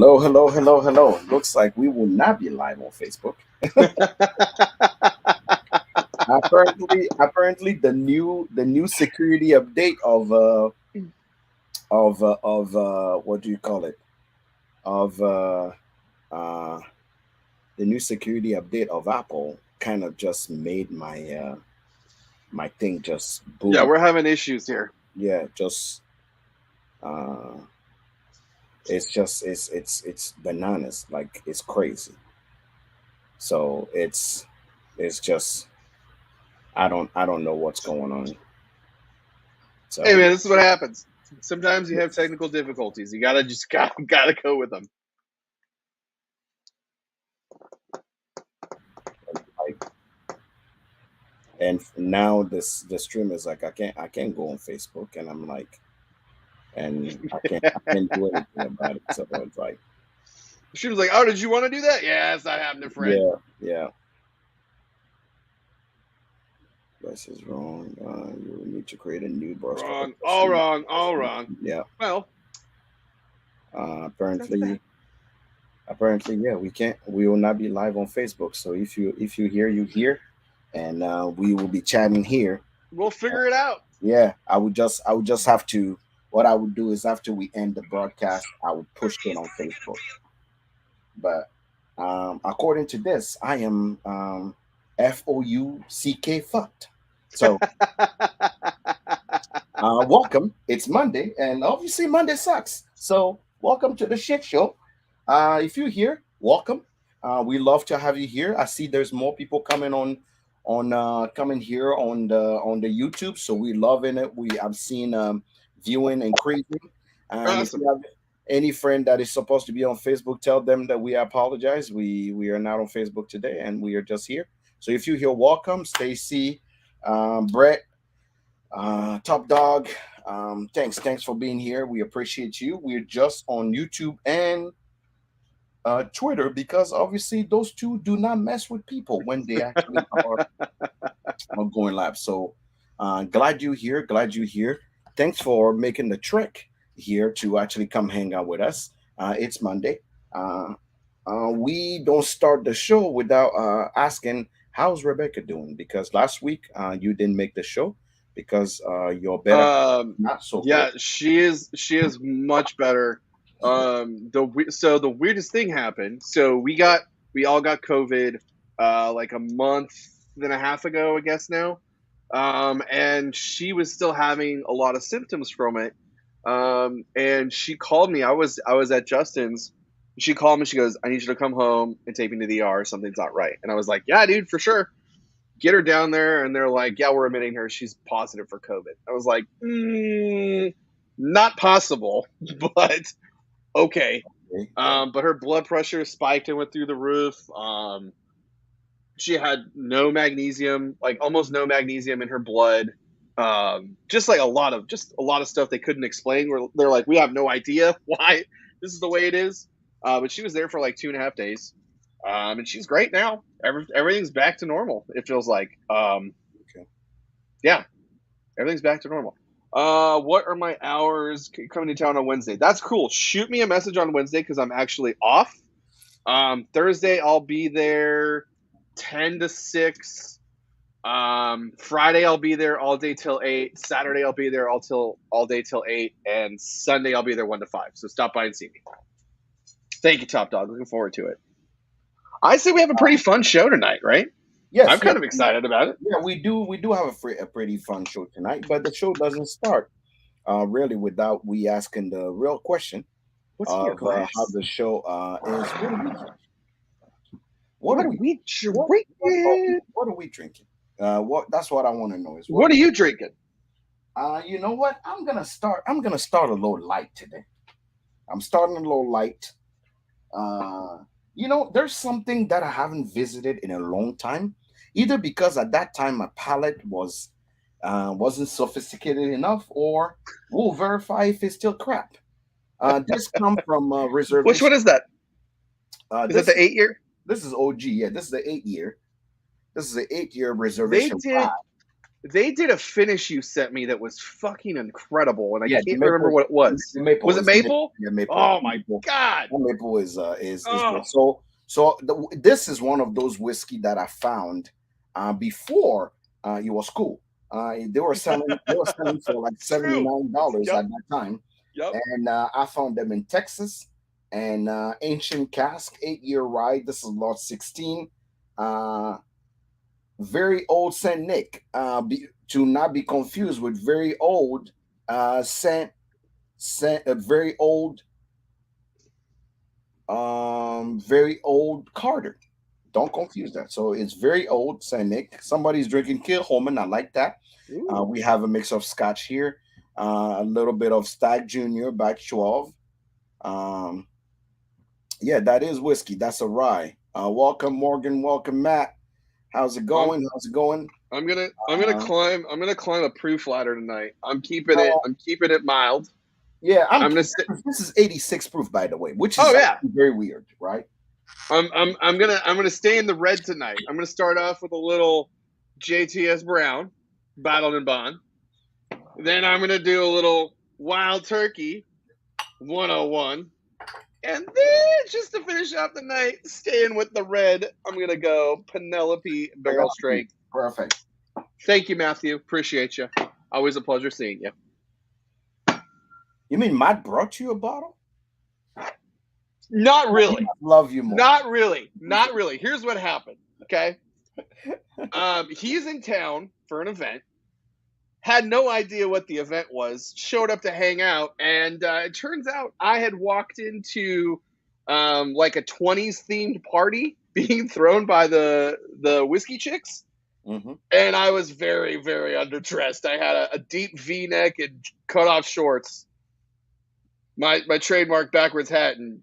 Hello, hello, hello, hello. Looks like we will not be live on Facebook. Apparently, the new security update of what do you call it? Of uh, the new security update of Apple kind of just made my thing just Yeah, boom. we're having issues here. Yeah, just uh, it's bananas. Like it's crazy. So it's just I don't know what's going on. Hey So man, this is what happens. Sometimes you have technical difficulties. You gotta just gotta go with them. like and now the stream is like I can't go on Facebook and I'm like and I can't do anything about it. So it's like She was like, "Oh, did you want to do that?" Yeah, it's not happening, friend. yeah, this is wrong. You will need to create a new browser. Wrong, all wrong, all wrong. Yeah. Well, Uh, that's bad. apparently apparently yeah we will not be live on Facebook. So if you hear you here and we will be chatting here. We'll figure it out. Yeah, I would just have to. What I would do is after we end the broadcast, I would push it on Facebook. But according to this, I am FOUCK fucked. So welcome. It's Monday, and obviously Monday sucks. So welcome to the shit show. If you're here, welcome. We love to have you here. I see there's more people coming on coming here on the YouTube. So we loving it. I've seen viewing increasing. And if Awesome. you have any friend that is supposed to be on Facebook, tell them that we apologize. We are not on Facebook today, and we are just here. So if you hear welcome, Stacy, Brett, Top Dog, thanks for being here. We appreciate you. We're just on YouTube and Twitter because obviously those two do not mess with people when they actually are going live. So glad you here. Glad you here. Thanks for making the trek here to actually come hang out with us. It's Monday. Uh, we don't start the show without asking how's Rebecca doing because last week you didn't make the show because your better Um, not so great. yeah, she is much better. So the weirdest thing happened. So we all got COVID like a month and a half ago, I guess now. And she was still having a lot of symptoms from it. And she called me. I was at Justin's. She called me. She goes, "I need you to come home and take me to the ER. Something's not right." And I was like, "Yeah, dude, for sure." Get her down there, and they're like, "Yeah, we're admitting her. She's positive for COVID." I was like, "Not possible," but okay. Okay, yeah. But her blood pressure spiked and went through the roof. She had no magnesium, like almost no magnesium in her blood. Just like a lot of stuff they couldn't explain. Where they're like, "We have no idea why this is the way it is." But she was there for like 2.5 days, and she's great now. Everything's back to normal. It feels like, Okay. yeah, everything's back to normal. What are my hours coming to town on Wednesday? That's cool. Shoot me a message on Wednesday because I'm actually off. Thursday I'll be there 10 to 6. Friday I'll be there all day till 8. Saturday I'll be there all day till 8, and Sunday I'll be there 1 to 5. So stop by and see me. Thank you, Top Dog. Looking forward to it. I say we have a pretty fun show tonight, right? I'm Yes, yes. kind of excited about it. Yeah, we do have a pretty fun show tonight, but the show doesn't start really without we asking the real question What's in your of how glass? the show is. What What are are we we what drinking? what are we drinking? What That's what I want to know is what are What are you drinking? you know what? I'm gonna start a little light today. I'm starting a little light. Uh, there's something that I haven't visited in a long time, either because at that time my palate wasn't sophisticated enough, or we'll verify if it's still crap. This come from Which one reservation. is that? Is that This the 8 year? this is OG. Yeah, this is the 8 year. This is the 8 year They reservation did rye. they did a finish you sent me that was fucking incredible, and I Yeah, the can't remember maple, what it was. the maple Was it is maple. maple? Yeah, maple, Oh my maple. god! The maple is Oh, good. So this is one of those whiskey that I found before it was cool. They were selling for like true. $79 Yep, at that time, yep. and I found them in Texas. And ancient cask, 8 year rye. This is lot 16. Uh, very old Saint Nick. To not be confused with very old very old very old Carter. Don't confuse that. So it's very old Saint Nick. Somebody's drinking Kilhoman. I like that. Ooh. We have a mix of Scotch here, a little bit of Stag Junior back 12. Um, yeah, that is whiskey. That's a rye. Welcome Morgan. Welcome Matt. How's it I'm going? How's it going? Uh, I'm gonna climb a proof ladder tonight. oh, I'm keeping it mild. yeah, I'm gonna sit. this is 86 proof, by the way, which Oh is yeah. actually very weird, right? I'm gonna stay in the red tonight. I'm gonna start off with a little JTS Brown, Battled and Bond. Then I'm gonna do a little Wild Turkey 101. And then just to finish out the night, staying with the red, I'm gonna go Penelope Barrel Strength. Perfect. Thank you, Matthew. Appreciate you. Always a pleasure seeing you. You mean Matt brought you a bottle? Not He really. must love you more. Not really. Not really. Here's what happened. Okay. He's in town for an event. Had no idea what the event was. Showed up to hang out, and it turns out I had walked into like a 20s themed party being thrown by the whiskey chicks, Hmm. and I was very very underdressed. I had a deep V neck and cut off shorts, my trademark backwards hat, and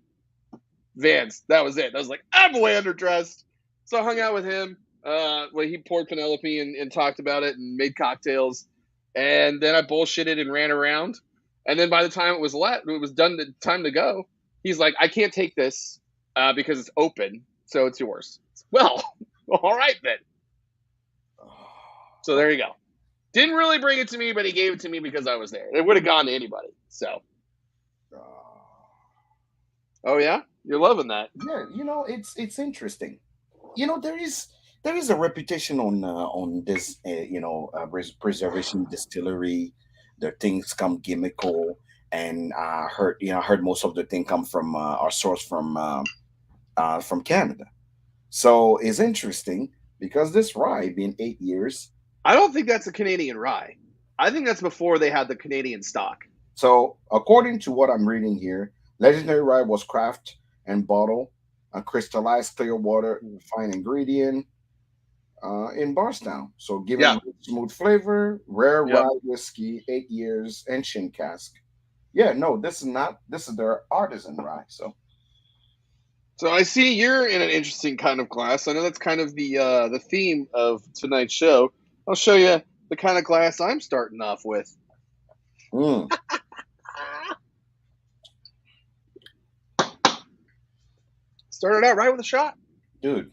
Vans. That was it. I was like, I'm way underdressed. So I hung out with him. Where he poured Penelope and talked about it and made cocktails. And then I bullshitted and ran around. And then by the time it was done, time to go. He's like, I can't take this because it's open, so it's yours. Well, all right then. So there you go. Didn't really bring it to me, but he gave it to me because I was there. It would have gone to anybody. So, oh yeah, you're loving that. Yeah, it's interesting. There is a reputation on this preservation distillery. The things come gimmickal, and I heard most of the thing come from our source from Canada. So it's interesting because this rye being 8 years. I don't think that's a Canadian rye. I think that's before they had the Canadian stock. So, according to what I'm reading here, Legendary Rye was crafted and bottled, crystallized clear water, fine ingredient in Barstown. So, giving Yeah. rich, smooth flavor, rare Yep. rye whiskey, 8 years, ancient cask. Yeah, no, this is not. This is their artisan rye. So, So I see you're in an interesting kind of glass. I know that's kind of the theme of tonight's show. I'll show you the kind of glass I'm starting off with. mm, Started out right with a shot. dude,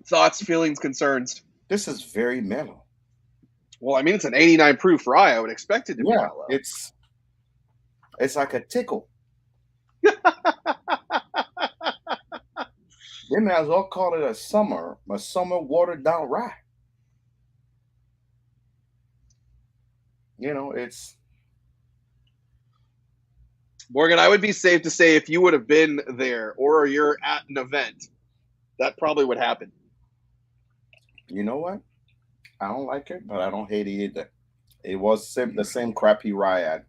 Thoughts, feelings, concerns. this is very mellow. Well, I mean, it's an 89 proof rye. I would expect it to be Yeah, mellow. it's like a tickle. They may as well call it a summer watered down rye. It's Morgan, I would be safe to say if you would have been there or you're at an event, that probably would happen. you know what? I don't like it, but I don't hate it either. It was the same crappy rye ad.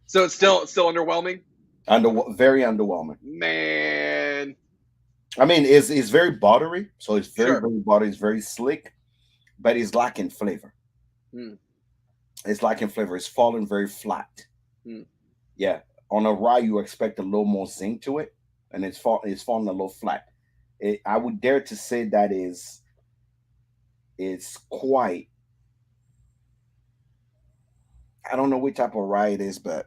So it's still underwhelming. Very underwhelming. Man, I mean, it's very buttery, so it's very sure. very buttery. It's very slick, but it's lacking flavor. Hmm. It's lacking flavor. It's falling very flat. Hmm. Yeah, on a rye you expect a little more zing to it, and it's falling a little flat. I would dare to say that it's quite. I don't know what type of rye it is, but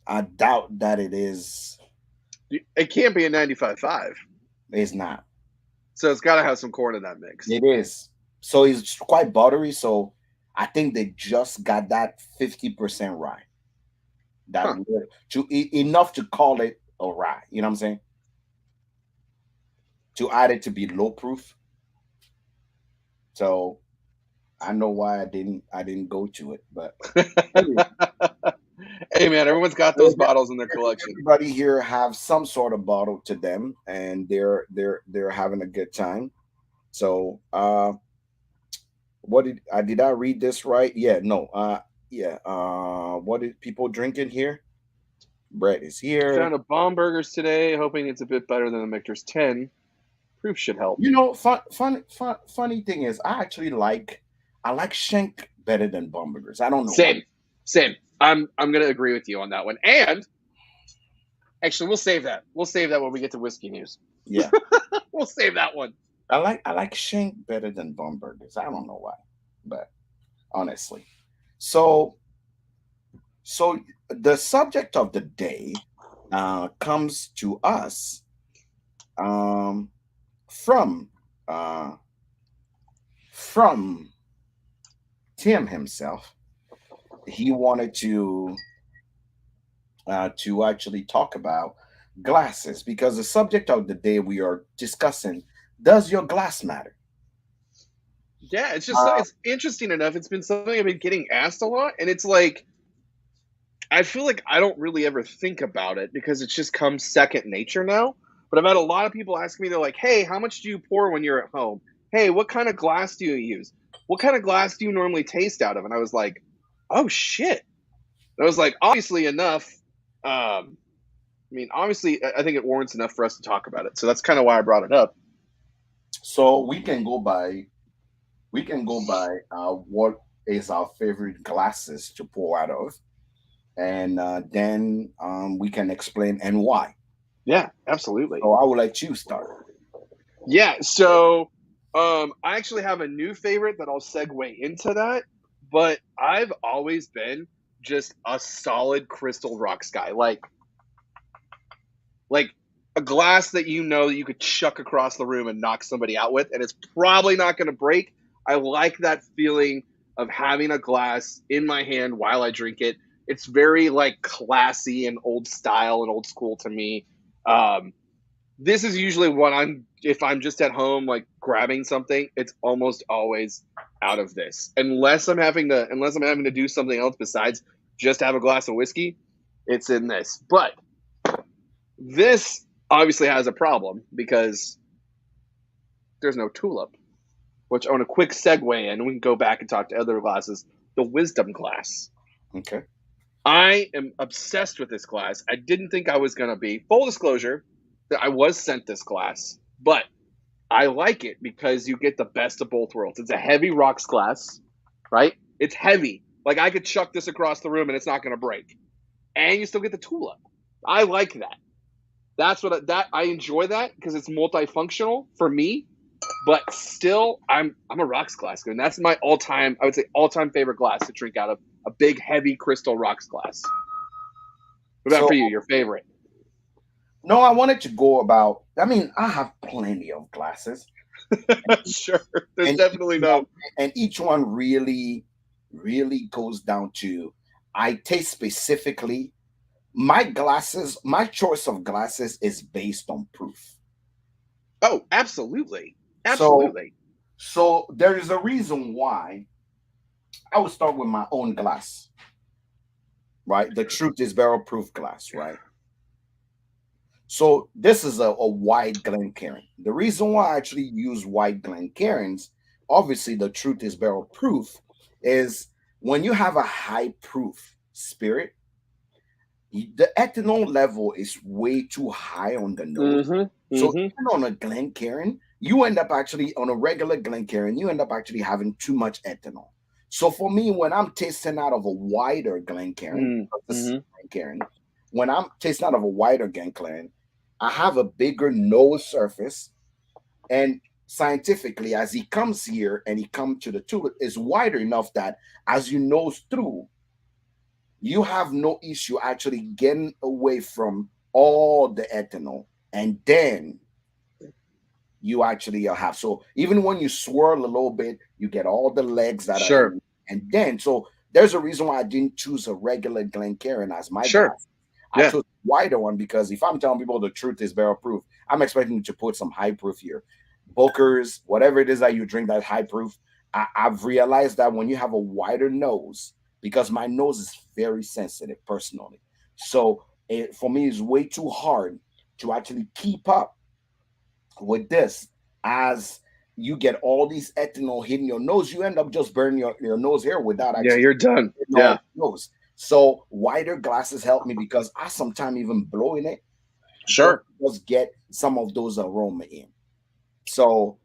I doubt that it is. It can't be a 95.5. It's not. So it's got to have some corn in that mix. It is. So it's quite buttery. So I think they just got that 50% rye. That Huh. little- enough to call it a rye. You know what I'm saying? To add it to be low proof. So I know why I didn't go to it, but anyway, Hey man, everyone's got those bottles in their collection. everybody here have some sort of bottle to them, and they're having a good time. So what did I read this right? Yeah, no, yeah. What did people drinking here? Brett is here. Found a Bomberger's today, hoping it's a bit better than the Michter's 10. Proof should help. Funny thing is, I like Shank better than Bumburgers. I don't know why. Same, same. I'm gonna agree with you on that one. And actually, we'll save that. We'll save that when we get to whiskey news. Yeah, We'll save that one. I like Shank better than Bumburgers. I don't know why, but honestly, so so the subject of the day comes to us um, from uh, from Tim himself. He wanted to actually talk about glasses because the subject of the day we are discussing, does your glass matter? Yeah, it's just Uh, it's interesting enough. It's been something I've been getting asked a lot, and it's like I feel like I don't really ever think about it because it's just come second nature now. But I've had a lot of people ask me, they're like, "Hey, how much do you pour when you're at home? Hey, what kind of glass do you use? What kind of glass do you normally taste out of?" And I was like, "Oh shit!" And I was like, obviously enough. Obviously, I think it warrants enough for us to talk about it. So that's kind of why I brought it up. so we can go by what is our favorite glasses to pour out of, and then we can explain and why. Yeah, absolutely. So I will let you start. Yeah, so I actually have a new favorite that I'll segue into that, but I've always been just a solid crystal rocks guy. Like a glass that you know that you could chuck across the room and knock somebody out with, and it's probably not going to break. I like that feeling of having a glass in my hand while I drink it. It's very like classy and old style and old school to me. Um, this is usually what I'm if I'm just at home like grabbing something, it's almost always out of this. Unless I'm having to do something else besides just have a glass of whiskey, it's in this. But this obviously has a problem because there's no tulip, which I want a quick segue in, and we can go back and talk to other glasses. The wisdom glass. Okay. I am obsessed with this glass. I didn't think I was going to be. Full disclosure, that I was sent this glass, but I like it because you get the best of both worlds. It's a heavy rocks glass, right? It's heavy. Like I could chuck this across the room and it's not going to break. And you still get the tulip. I like that. That I enjoy that because it's multifunctional for me. But still, I'm a rocks glass guy, and that's my I would say all time favorite glass to drink out of, a big heavy crystal rocks glass. What about So for you? Your favorite? no, I wanted to go about. I mean, I have plenty of glasses, Sure. There's and definitely no. each one really goes down to I taste specifically. My choice of glasses is based on proof. Oh, absolutely, So absolutely. there is a reason why I would start with my own glass, right? The truth is barrel proof glass, right? So this is a white Glencairn. The reason why I actually use white Glencairns, obviously the truth is barrel proof, is when you have a high proof spirit, the ethanol level is way too high on the nose. Mm-hmm. So Mm-hmm. even on a Glencairn, you end up actually on a regular Glencairn, you end up actually having too much ethanol. So for me, when I'm tasting out of a wider Glencairn, this is Mm-hmm. Glencairn, when I'm tasting out of a wider Glencairn, I have a bigger nose surface, and scientifically, as he comes here and he comes to the tulip, is wider enough that as you nose through, you have no issue actually getting away from all the ethanol, and then you actually have. So even when you swirl a little bit, you get all the legs that are Sure. in. And then, so there's a reason why I didn't choose a regular Glencairn as my Sure. glass. I Yeah. chose a wider one because if I'm telling people the truth is barrel proof, I'm expecting you to put some high proof here. Bokers, whatever it is that you drink that high proof, I've realized that when you have a wider nose, because my nose is very sensitive personally. So for me, it's way too hard to actually keep up with this as you get all these ethanol hitting your nose. You end up just burning your nose here without Yeah, actually you're done. hitting all Yeah. the nose. So wider glasses help me because I sometimes even blowing it Sure. just get some of those aroma in. So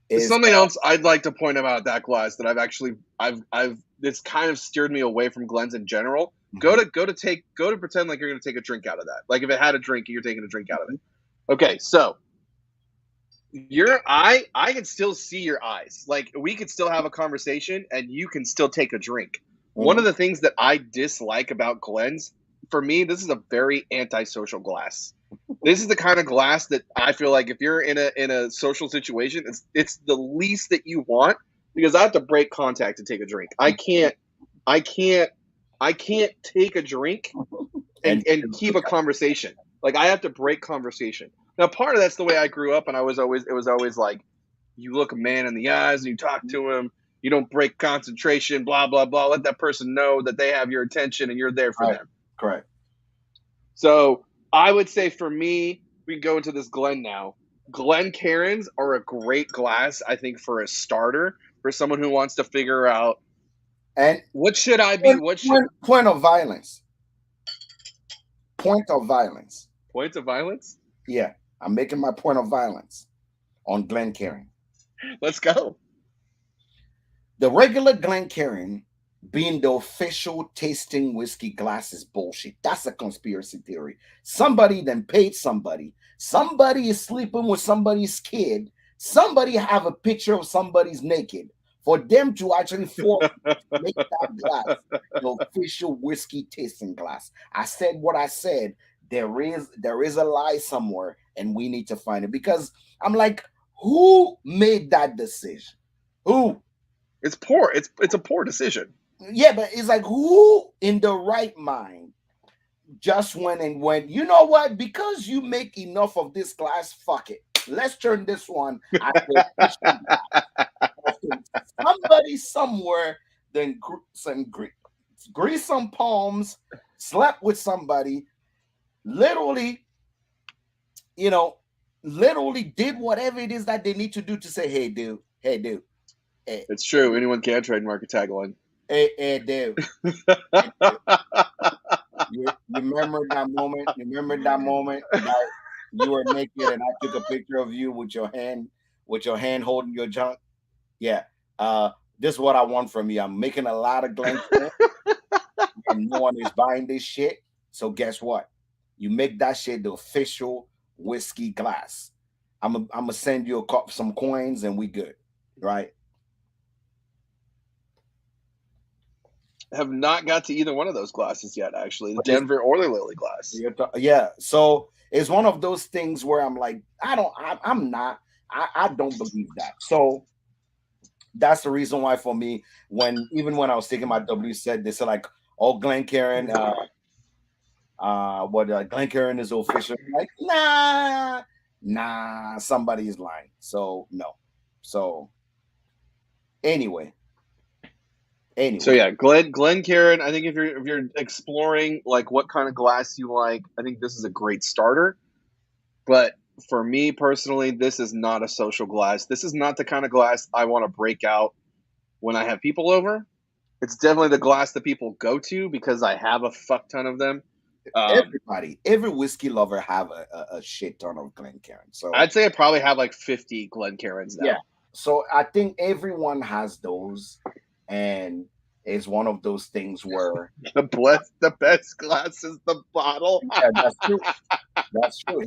is Something else I'd like to point about that glass that I've it's kind of steered me away from Glens in general. Mhm, Go to pretend like you're gonna take a drink out of that. Like if it had a drink, you're taking a drink out of it. Okay, so I can still see your eyes. Like we could still have a conversation and you can still take a drink. One of mhm. the things that I dislike about Glens, for me, this is a very antisocial glass. This is the kind of glass that I feel like if you're in a social situation, it's the least that you want because I have to break contact to take a drink. I can't I can't take a drink And and keep a conversation. Like I have to break conversation. Now part of that's the way I grew up and it was always like you look a man in the eyes and you talk to him, you don't break concentration, blah blah blah. Let that person know that they have your attention and you're there for right, them. correct. So I would say for me, we can go into this Glen now. Glen Karens are a great glass, I think, for a starter, for someone who wants to figure out And what should I be, point, what should point of violence. Point of violence. points of violence? Yeah, I'm making my point of violence on Glencairn. Let's go. The regular Glencairn being the official tasting whiskey glass is bullshit. That's a conspiracy theory. Somebody then paid somebody. Somebody is sleeping with somebody's kid. Somebody have a picture of somebody's naked for them to actually force to make that glass the official whiskey tasting glass. I said what I said. There is a lie somewhere, and we need to find it because I'm like, who made that decision? Who? It's poor. It's a poor decision. Yeah, but it's like who in the right mind just went and went, you know what? Because you make enough of this glass, fuck it. Let's turn this one as the official glass. Somebody somewhere then grease some palms, slept with somebody, literally, you know, literally did whatever it is that they need to do to say, hey, dude, hey, It's true. Anyone can trademark a tagline. hey, dude. You remember that moment? You remember that moment that you were naked and I took a picture of you with your hand holding your junk? Yeah. This is what I want from you. I'm making a lot of Glencairn and no one is buying this shit. So guess what? You make that shit the official whiskey glass. I'm gonna send you some coins and we good, right? Have not got to either one of those glasses yet, actually. The But it's Denver or the Lily glass. yeah. So it's one of those things where I'm like, I'm not. I don't believe that. So that's the reason why for me, when even when I was taking my W set, they said like, "Oh, Glencairn, what Glencairn is official." I'm like, nah, somebody's lying. So no. So anyway, So anyway, yeah, Glen Karen. I think if you're exploring like what kind of glass you like, I think this is a great starter. But for me personally, this is not a social glass. This is not the kind of glass I want to break out when I have people over. It's definitely the glass that people go to because I have a fuck ton of them. every whiskey lover have a shit ton of Glencairn. So I'd say I probably have like 50 Glen Karens yeah. now. So I think everyone has those, and it's one of those things where The best glass is the bottle. yeah, that's true. That's true.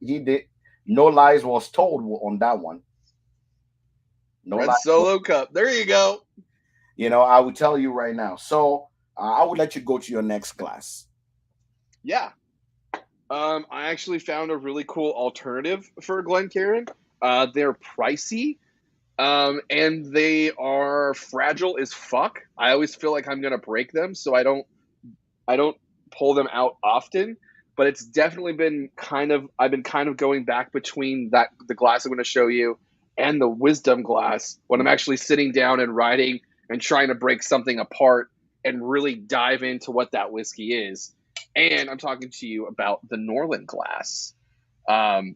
He did. No lies was told on that one. No Red lies. Solo Cup. There you go. I would tell you right now. So I would let you go to your next class. Yeah. I actually found a really cool alternative for Glen Karen. They're pricey, and they are fragile as fuck. I always feel like I'm gonna break them, so I don't pull them out often. But it's definitely been kind of I've been kind of going back between the glass I'm going to show you and the wisdom glass when I'm actually sitting down and writing and trying to break something apart and really dive into what that whiskey is. And I'm talking to you about the Norland glass. Um,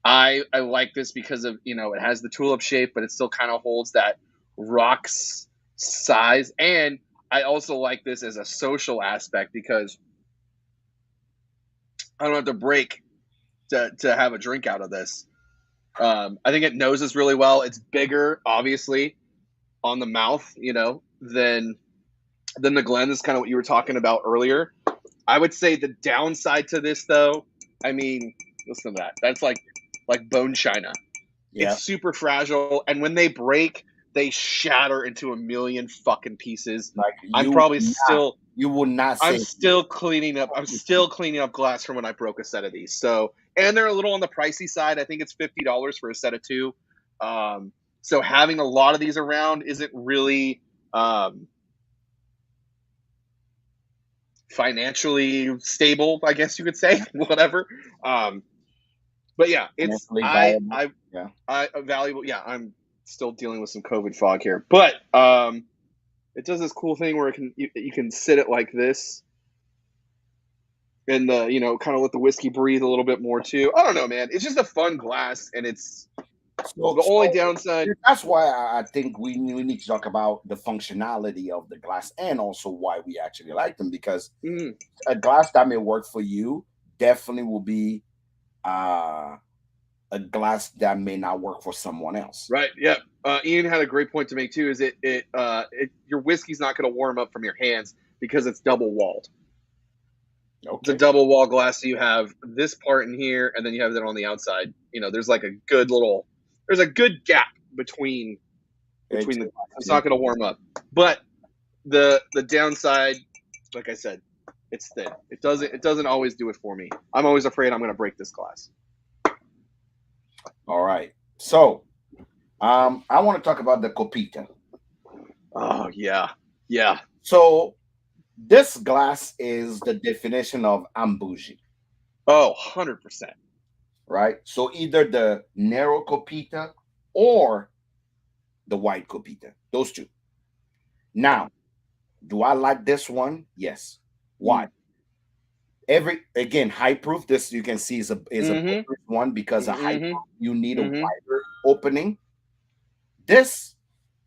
I like this because of it has the tulip shape, but it still kind of holds that rocks size. And I also like this as a social aspect because I don't have to break to have a drink out of this. I think it noses really well. It's bigger, obviously, on the mouth, than the Glen. Is kind of what you were talking about earlier. I would say the downside to this, though, I mean, listen to that. That's like bone china. Yeah. It's super fragile, and when they break, they shatter into a million fucking pieces. Like I'm probably you would not I'm say still cleaning up. I'm still cleaning up glass from when I broke a set of these. So, and they're a little on the pricey side. I think it's $50 for a set of two. So having a lot of these around isn't really financially stable, I guess you could say. Whatever. Um, but yeah, it's financially viable. Yeah. I valuable. Yeah, I'm still dealing with some COVID fog here, but it does this cool thing where you can sit it like this and kind of let the whiskey breathe a little bit more too. I don't know, man. It's just a fun glass, and it's So, the only so downside. that's why I think we need to talk about the functionality of the glass and also why we actually like them, because Mm, a glass that may work for you definitely will be uh, a glass that may not work for someone else. right? Yeah. Ian had a great point to make too. Is your whiskey's not going to warm up from your hands because it's double walled. It's a Okay. double wall glass. So you have this part in here, and then you have that on the outside. There's like there's a good gap between It's, the glass. It's not going to warm up, but the downside, like I said, it's thin. It doesn't always do it for me. I'm always afraid I'm going to break this glass. all right. So I want to talk about the copita. Oh yeah, yeah. So this glass is the definition of ambuji, Oh, 100%. right? So either the narrow copita or the wide copita, those two. Now, do I like this one? Yes. Why? Mm. Every again, high proof. This you can see is a Mm-hmm. bulletproof one because a high Mm-hmm. proof you need a Mm-hmm. wider opening. This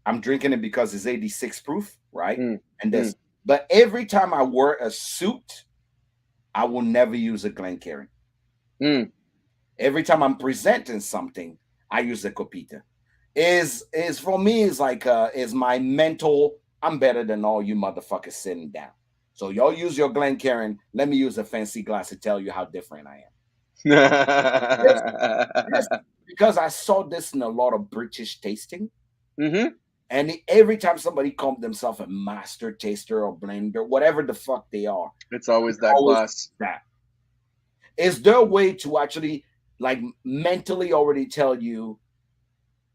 I'm drinking it because it's 86 proof, right? Mm. And Mm. this, but every time I wear a suit, I will never use a Glencairn. Mm. Every time I'm presenting something, I use the Copita. Is for me is like is my mental. I'm better than all you motherfuckers sitting down. So y'all use your Glencairn. Let me use a fancy glass to tell you how different I am. This, this because I saw this in a lot of British tasting. Mm-hmm. And every time somebody called themselves a master taster or blender, whatever the fuck they are, It's always it's that always glass. that. Is there a way to actually like mentally already tell you,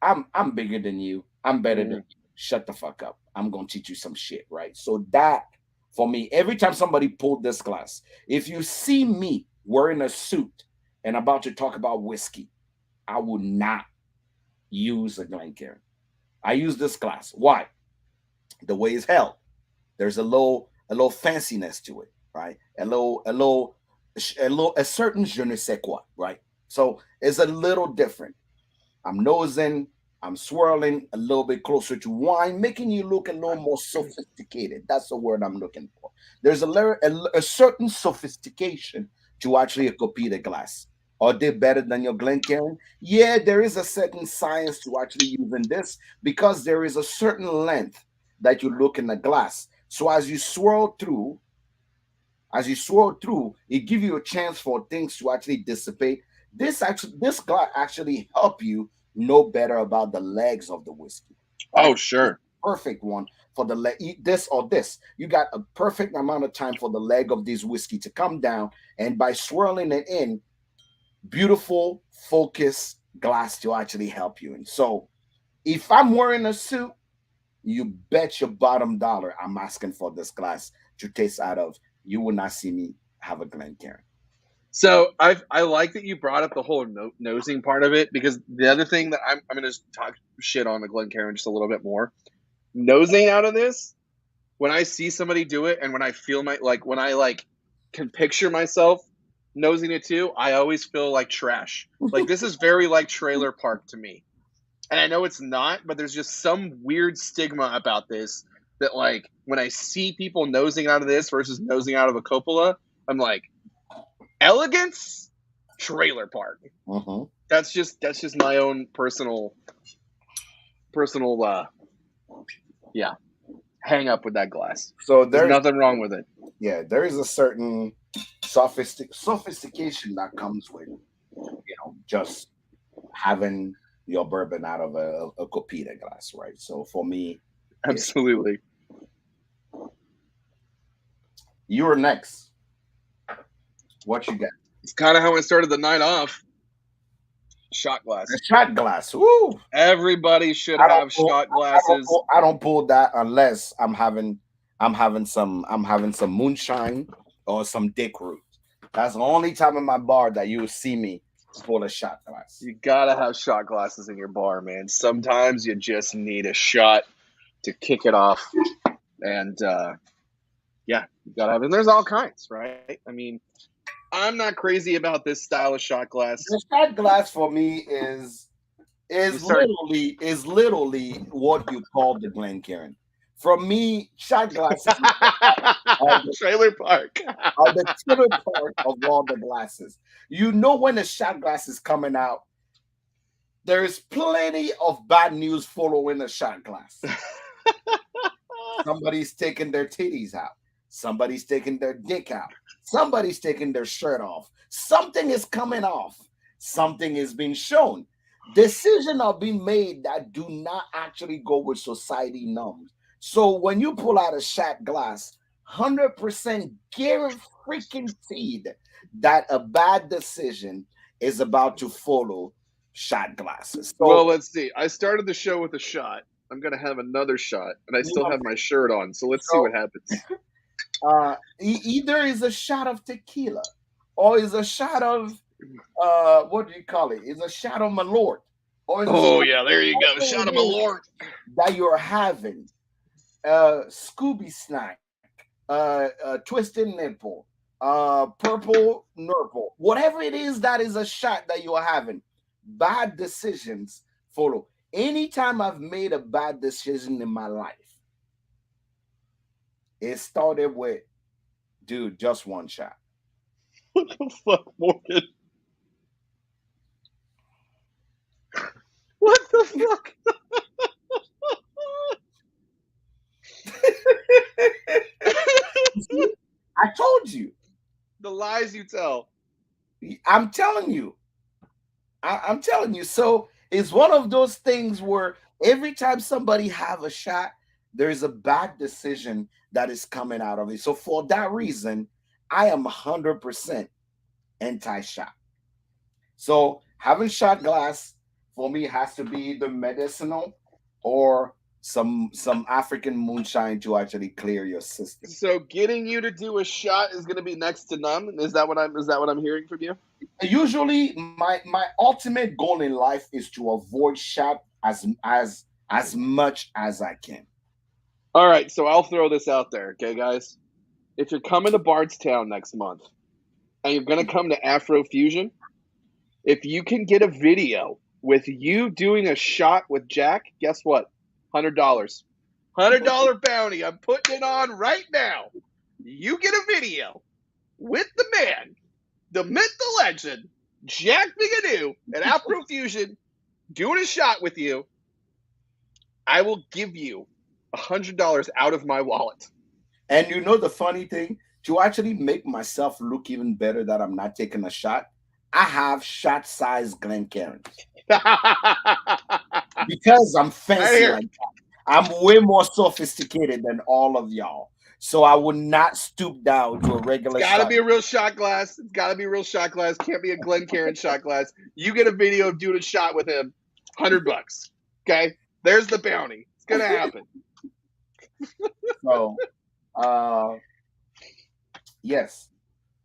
I'm bigger than you, I'm better than Mm. you. Shut the fuck up. I'm gonna teach you some shit, right? So that for me, every time somebody pulled this glass, if you see me wearing a suit and about to talk about whiskey, I will not use a Glencairn. I use this glass. Why? The way it's held. There's a little fanciness to it, right? A certain je ne sais quoi, right? So it's a little different. I'm nosing, I'm swirling a little bit closer to wine, making you look a little more sophisticated. That's the word I'm looking for. There's a certain sophistication to actually a Copita glass. Are they better than your Glencairn? Yeah, there is a certain science to actually using this because there is a certain length that you look in the glass. So as you swirl through, it gives you a chance for things to actually dissipate. This glass actually help you know better about the legs of the whiskey, Oh, right? It's sure. the perfect one for the leg. This or this, you got a perfect amount of time for the leg of this whiskey to come down, and by swirling it in, beautiful focus glass to actually help you. And so if I'm wearing a suit, you bet your bottom dollar I'm asking for this glass to taste out of. You will not see me have a Glencairn. So I like that you brought up the whole nosing part of it, because the other thing that I'm going to talk shit on the Glencairn just a little bit more. Nosing out of this, when I see somebody do it, and when I feel when I can picture myself nosing it too, I always feel like trash. Like, this is very like trailer park to me. And I know it's not, but there's just some weird stigma about this, that like when I see people nosing out of this versus nosing out of a Coppola, I'm like, elegance, trailer park. Mhm. That's just my own personal yeah, hang up with that glass. So There's there's nothing wrong with it. yeah, there is a certain sophistication that comes with just having your bourbon out of a copita glass, right? So for me, it's Absolutely. you're next. What you got? It's kind of how I started the night off. Shot A glass. shot glass. Woo! Everybody should I don't have pull. shot glasses. I don't pull that unless I'm having some moonshine or some dick root. That's the only time in my bar that you will see me pull a shot glass. You gotta have shot glasses in your bar, man. Sometimes you just need a shot to kick it off, and yeah, you gotta have it. And there's all kinds, right? I mean, I'm not crazy about this style of shot glass. The shot glass for me You start is literally what you call the Glencairn. For me, shot glasses trailer park. are the tiller part of all the glasses. You know when the shot glass is coming out, there's plenty of bad news following a shot glass. Somebody's taking their titties out. Somebody's taking their dick out. Somebody's taking their shirt off. Something is coming off. Something is being shown. Decisions are being made that do not actually go with society norms. So when you pull out a shot glass, 100% guaranteed that a bad decision is about to follow shot glasses. Well, So let's see. I started the show with a shot. I'm gonna have another shot, and I you still know, have my shirt on. So let's see so what happens. either is a shot of tequila or is a shot of what do you call it? Is a shot of Malort or is a Oh shot yeah, there you go. whatever Shot of it is Malort. that you're having. Scooby snack, twisted nipple, purple nurple, whatever it is that is a shot that you're having. Bad decisions follow. Anytime I've made a bad decision in my life, it started with, dude, just one shot. What the fuck, Morgan? What the fuck? See, I told you. The lies you tell. I'm telling you. I'm telling you. So it's one of those things where every time somebody have a shot, there's a bad decision that is coming out of it. So for that reason, I am 100% anti-shot. So having shot glass for me has to be either medicinal or some African moonshine to actually clear your system. So getting you to do a shot is going to be next to none. Is that what I'm hearing from you? Usually my ultimate goal in life is to avoid shot as much as I can. All right, so I'll throw this out there, okay, guys. If you're coming to Bardstown next month and you're going to come to Afro Fusion, if you can get a video with you doing a shot with Jack, guess what? $100. $100 bounty. I'm putting it on right now. You get a video with the man, the myth, the legend, Jack Bigadoo at Afro Fusion doing a shot with you. I will give you $100 out of my wallet. And you know the funny thing, to actually make myself look even better that I'm not taking a shot, I have shot size Glencairns because I'm Right fancy here. like that. I'm way more sophisticated than all of y'all. So I would not stoop down to a It's regular got to shot. be a real shot glass. It's got to be a real shot glass. Can't be a Glencairn shot glass. You get a video of doing a shot with him, $100. Okay, there's the bounty. It's gonna happen. So, uh, yes,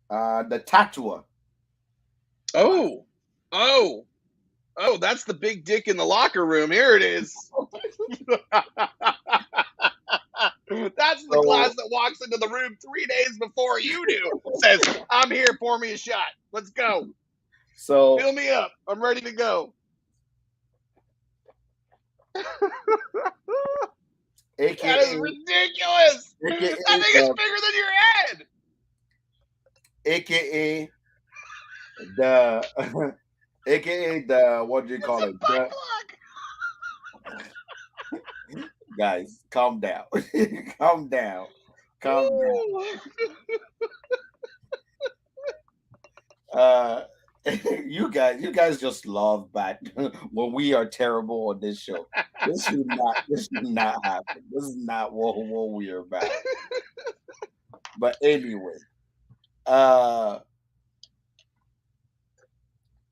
the tattooer glass. Oh, oh, oh! That's the big dick in the locker room. Here it is. That's the So, glass that walks into the room 3 days before you do. Says, "I'm here. Pour me a shot. Let's go. so, Fill me up. I'm ready to go." That is AKA, ridiculous. AKA That thing is the, bigger than your head. AKA the, AKA the, what do you It's call a it? butt The, guys, calm down, calm down, calm down. plug. Uh, you guys just love back when we are terrible on this show. This should not happen. This is not what we are about. But anyway, uh,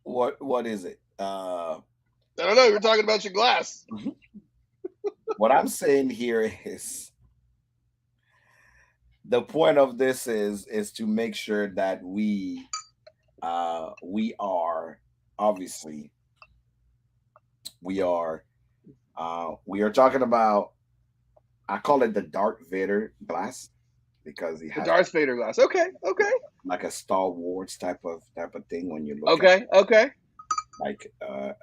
what is it? I don't know. You're talking about your glass. What I'm saying here is the point of this is to make sure that we are obviously we are talking about, I call it the Darth Vader glass because he The has Darth Vader glass. Okay, okay, like a Star Wars type of thing when you look at okay, okay. like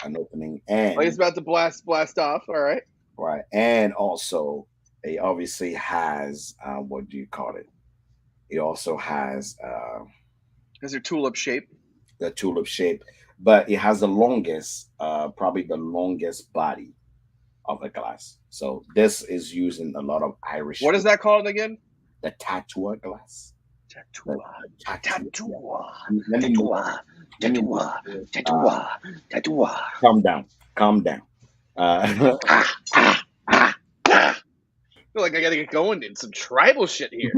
an opening, Like it's and about to blast off. All right. right, and also it obviously has what do you call it? It also has Has your tulip shape. the tulip shape, but it has the longest, probably the longest body of the glass. So this is using a lot of Irish, What is that called again? the tattooer glass. The, Tatua. the tattoo. Yeah. Tatua. Let me make Tatua. let me Tatua. Tatua. Tatua. calm down. Calm down. Ah, ah, ah, ah. I feel like I gotta get going in some tribal shit here.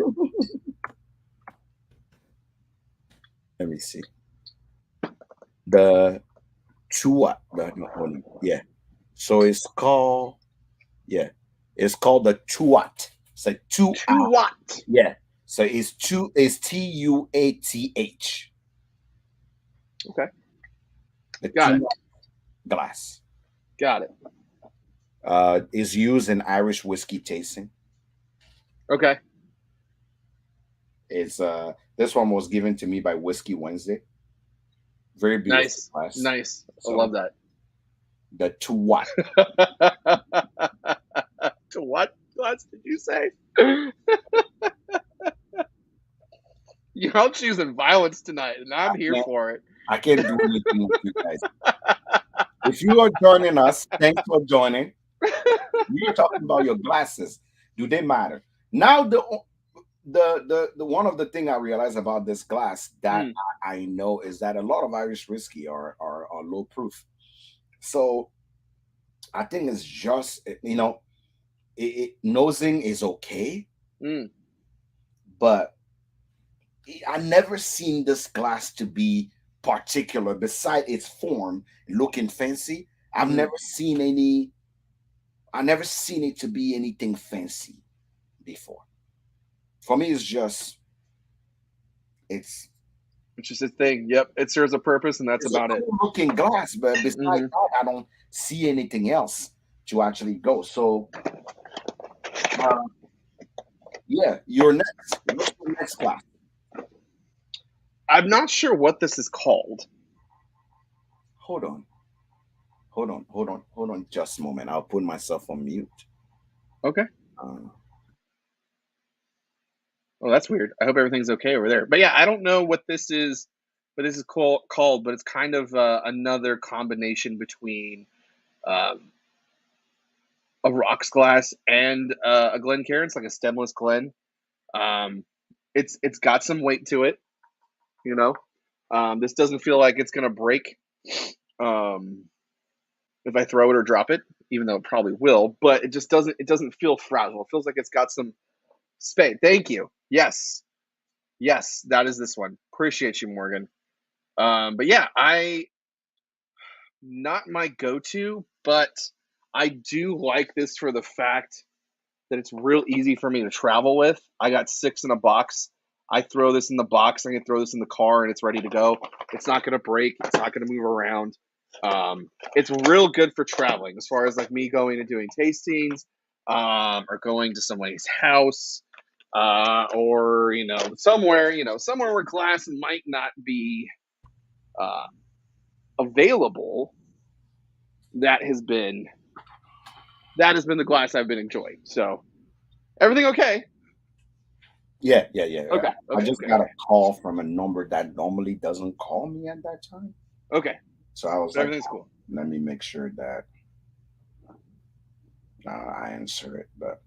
Let me see. The Chua. No, hold on. Yeah. So it's called, yeah. It's called the Tuat. It's like two. Tuat. Yeah. So it's Tuath. Okay. The Got it. Tuat glass. Got it. Is used in Irish whiskey tasting. Okay. It's this one was given to me by Whiskey Wednesday. Very beautiful Nice. glass. Nice. I So love that. the Tuat. To what class did you say? You're all choosing violence tonight, and I'm here for it. I can't do anything with you guys. If you are joining us, thanks for joining. We are talking about your glasses. Do they matter? Now the one of the thing I realize about this glass that Mm, I know is that a lot of Irish whiskey are low proof. So I think it's just nosing is okay, mm, but I never seen this glass to be particular. Beside its form, looking fancy, I've mm. never seen any. I never seen it to be anything fancy before. For me, it's Which is the thing. Yep, it serves a purpose, and that's it's a about it. cool looking glass, but besides Hmm. that, I don't see anything else to actually go. So, uh, yeah, you're next. What's the next glass? I'm not sure what this is called. Hold on, hold on, just a moment. I'll put myself on mute. Okay. Uh, Oh, that's weird. I hope everything's okay over there. But yeah, I don't know what this is called, but it's kind of another combination between um, a rocks glass and a Glencairn. It's like a stemless Glen. Um, it's got some weight to it. You know, this doesn't feel like it's gonna break um, if I throw it or drop it, even though it probably will. But it just doesn't. It doesn't feel fragile. It feels like it's got some Spade. Thank you. Yes. Yes, that is this one. Appreciate you, Morgan. But yeah, I not my go-to, but I do like this for the fact that it's real easy for me to travel with. I got six in a box. I throw this in the box. I can throw this in the car, and it's ready to go. It's not going to break. It's not going to move around. It's real good for traveling, as far as like me going and doing tastings, or going to somebody's house, or somewhere where glass might not be uh, available. That has been the glass I've been enjoying. So everything okay? Yeah, yeah, yeah. Okay, I okay, just okay, got a okay, call from a number that normally doesn't call me at that time. okay. So I was But like, everything's oh, cool. let me make sure that I answer it. But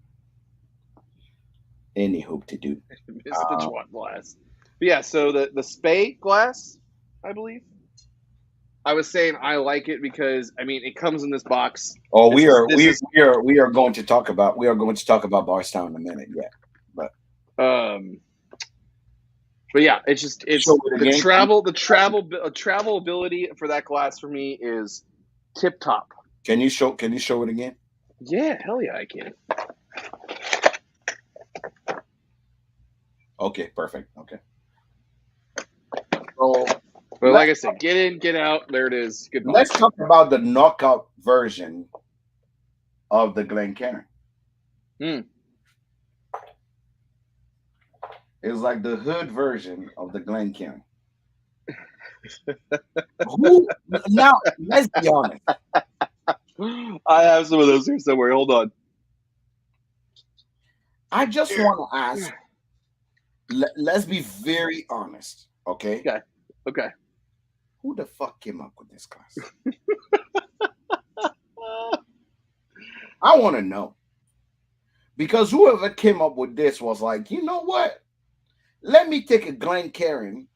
any hope to do. Missed the shot glass. But yeah, so the spay glass, I believe. I was saying I like it because I mean it comes in this box. Oh, This we is are this we is we are we are going to talk about Barstown in a minute. Yeah, but um but yeah, show it's it the again. travel ability for that glass for me is tip top. Can you show it again? Yeah, hell yeah, I can. Okay, perfect. Okay. So But let's like I said, get in, get out. There it is. Goodbye. let's talk about the knockout version of the Glencairn. Mm. It's like the hood version of the Glencairn. Who now? Let's be honest. I have some of those here somewhere. Hold on. I just Here. want to ask. Let's be very honest. Okay, Okay. Okay. who the fuck came up with this class? I want to know because whoever came up with this was like, you know what? Let me take a Glencairn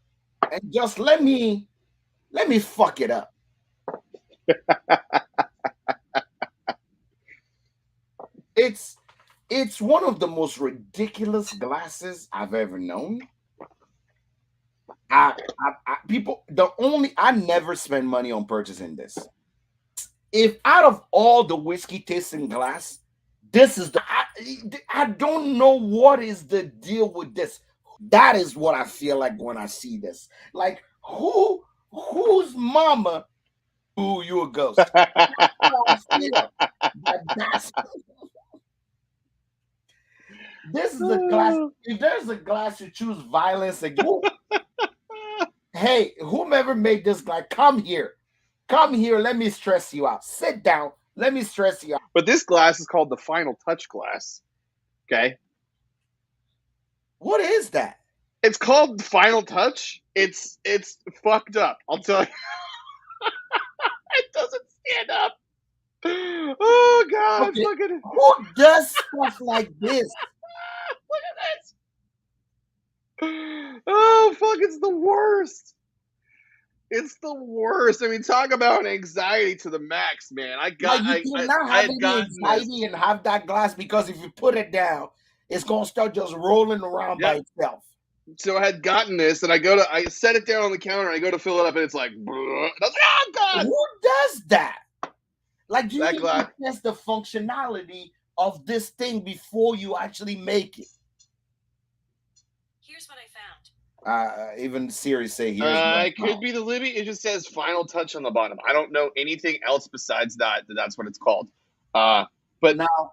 and just let me fuck it up. It's it's one of the most ridiculous glasses I've ever known. People the only I never spend money on purchasing this. If out of all the whiskey tasting glass, this is I don't know what is the deal with this. That is what I feel like when I see this. Like whose mama who you a ghost? I feel that's this is a glass. If there's a glass you choose violence again, hey, whomever made this glass, come here. Come here. Let me stress you out. Sit down. Let me stress you out. But this glass is called the Final Touch glass. Okay. What is that? It's called Final Touch. It's fucked up. I'll tell you. It doesn't stand up. Oh God! Okay. Look at it. Who does stuff like this? Look at this. Oh fuck! It's the worst. It's the worst. I mean, talk about anxiety to the max, man. Like you cannot I have had any gotten this. anxiety and have that glass because if you put it down, it's gonna start just rolling around by Yep. itself. So I had gotten this, and I set it down on the counter, and I go to fill it up, and it's like, and I was like, oh God! Who does that? Like you That need to glass. test the functionality of this thing before you actually make it. Here's what I found. Even Siri say here's what I It could found. be the Libby. It just says Final Touch on the bottom. I don't know anything else besides that's what it's called. But Now,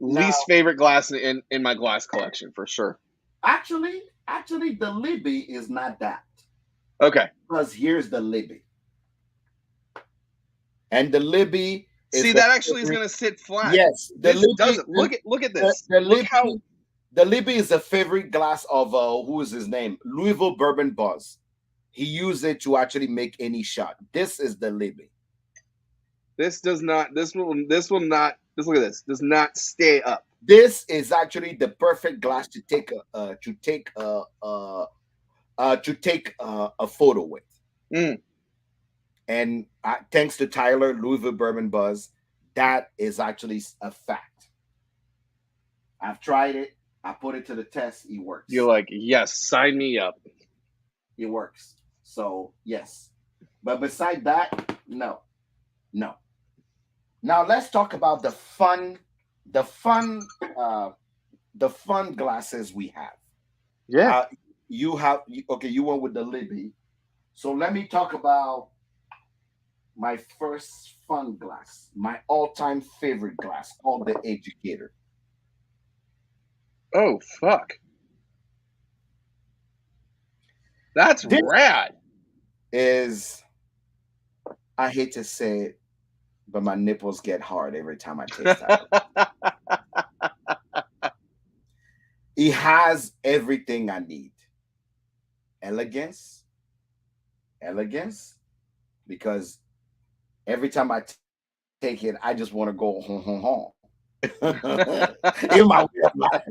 least favorite glass in my glass collection for sure. actually, the Libby is not that. Okay. Because here's the Libby, and the Libby is See, the that actually is favorite. going to sit flat. Yes, the This Libby. doesn't. Look at The, this. the Look how. Libby. The Libby is a favorite glass of who is his name? Louisville Bourbon Buzz. He used it to actually make any shot. This is the Libby. This does not. This will not. Just look at this. Does not stay up. This is actually the perfect glass to take a photo with. Mm. And thanks to Tyler, Louisville Bourbon Buzz, that is actually a fact. I've tried it. I put it to the test. It You're works. like, yes, sign me up. It works. So yes, but beside that, no, no. Now let's talk about the fun, uh, the fun glasses we have. Yeah. Uh, okay. You went with the Libby. So let me talk about my first fun glass, my all-time favorite glass, called the Educator. Oh fuck. That's This rad. is, I hate to say it, but my nipples get hard every time I taste that. It has everything I need. Elegance, elegance, because every time I take it, I just want to go home, home, home. In my way of life.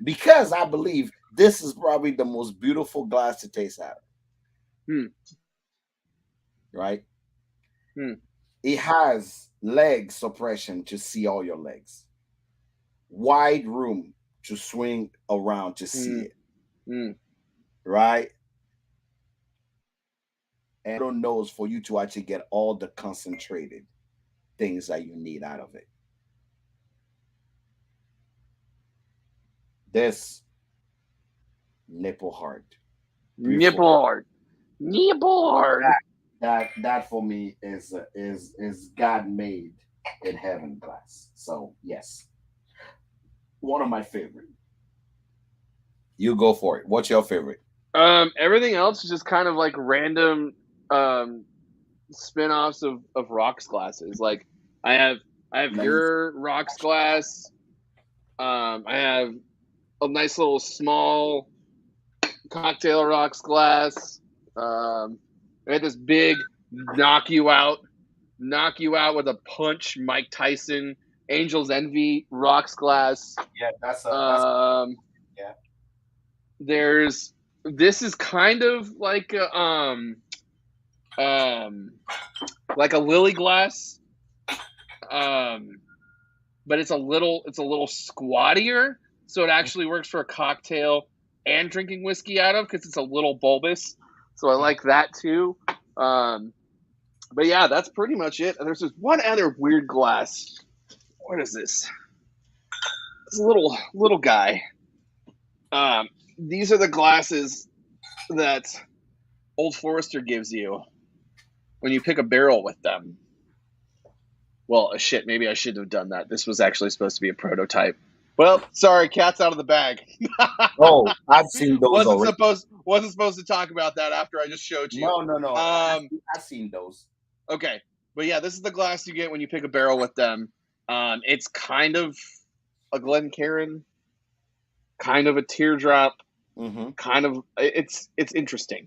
Because I believe this is probably the most beautiful glass to taste out of, Hmm. right? Hmm. It has leg suppression to see all your legs, wide room to swing around to see Hmm. it, Hmm. right? And little nose for you to actually get all the concentrated things that you need out of it. This nipple hard, beautiful. Nipple hard. Nipple hard. That for me is God made in heaven glass. So yes, one of my favorite. You go for it. What's your favorite? Everything else is just kind of like random um spin-offs of rocks glasses. Like I have I have Let me. your rocks glass. I have a nice little small cocktail rocks glass. I had this big knock you out with a punch Mike Tyson Angel's Envy rocks glass. Yeah, that's Um, yeah. there's this is kind of um like a lily glass, um, but it's a little squattier, so it actually works for a cocktail and drinking whiskey out of because it's a little bulbous. So I like that too. Um, but yeah, that's pretty much it. And there's this one other weird glass. What is this? It's a little guy. Um, these are the glasses that Old Forester gives you when you pick a barrel with them. Well, shit, maybe I shouldn't have done that. This was actually supposed to be a prototype. Well, sorry, cat's out of the bag. Oh, I've seen those already. Wasn't supposed to talk about that after I just showed you. No, no, no. Um, I've seen those. okay, but yeah, this is the glass you get when you pick a barrel with them. It's kind of a Glencairn, kind of a teardrop, Mm-hmm. kind of it's interesting,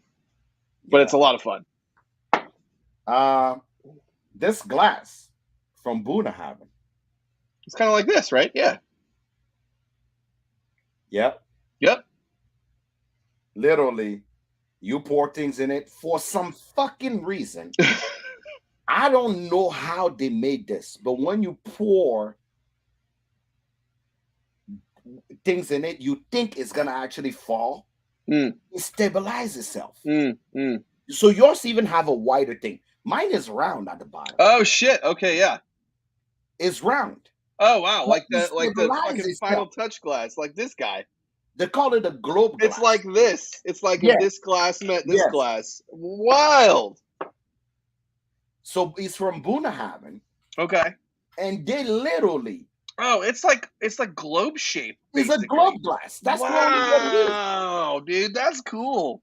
but Yeah. it's a lot of fun. Uh, this glass from Boonahaven. It's kind of like this, right? Yeah. Yep. Yep. Literally, you pour things in it for some fucking reason. I don't know how they made this, but when you pour things in it, you think it's gonna actually fall. Mm, It stabilizes itself. mm. So yours even have a wider thing. Mine is round at the bottom. Oh shit. Okay, yeah. It's round, Oh wow, but it like the stabilizes fucking final itself. touch glass, like this guy. They call it a globe It's glass. like this. It's like if Yes, this glass met this yes. glass. Wild. So it's from Boonahaven, Okay. and they literally Oh, it's like globe shape is a globe basically. glass. That's literally what it is. Wow, dude, that's cool.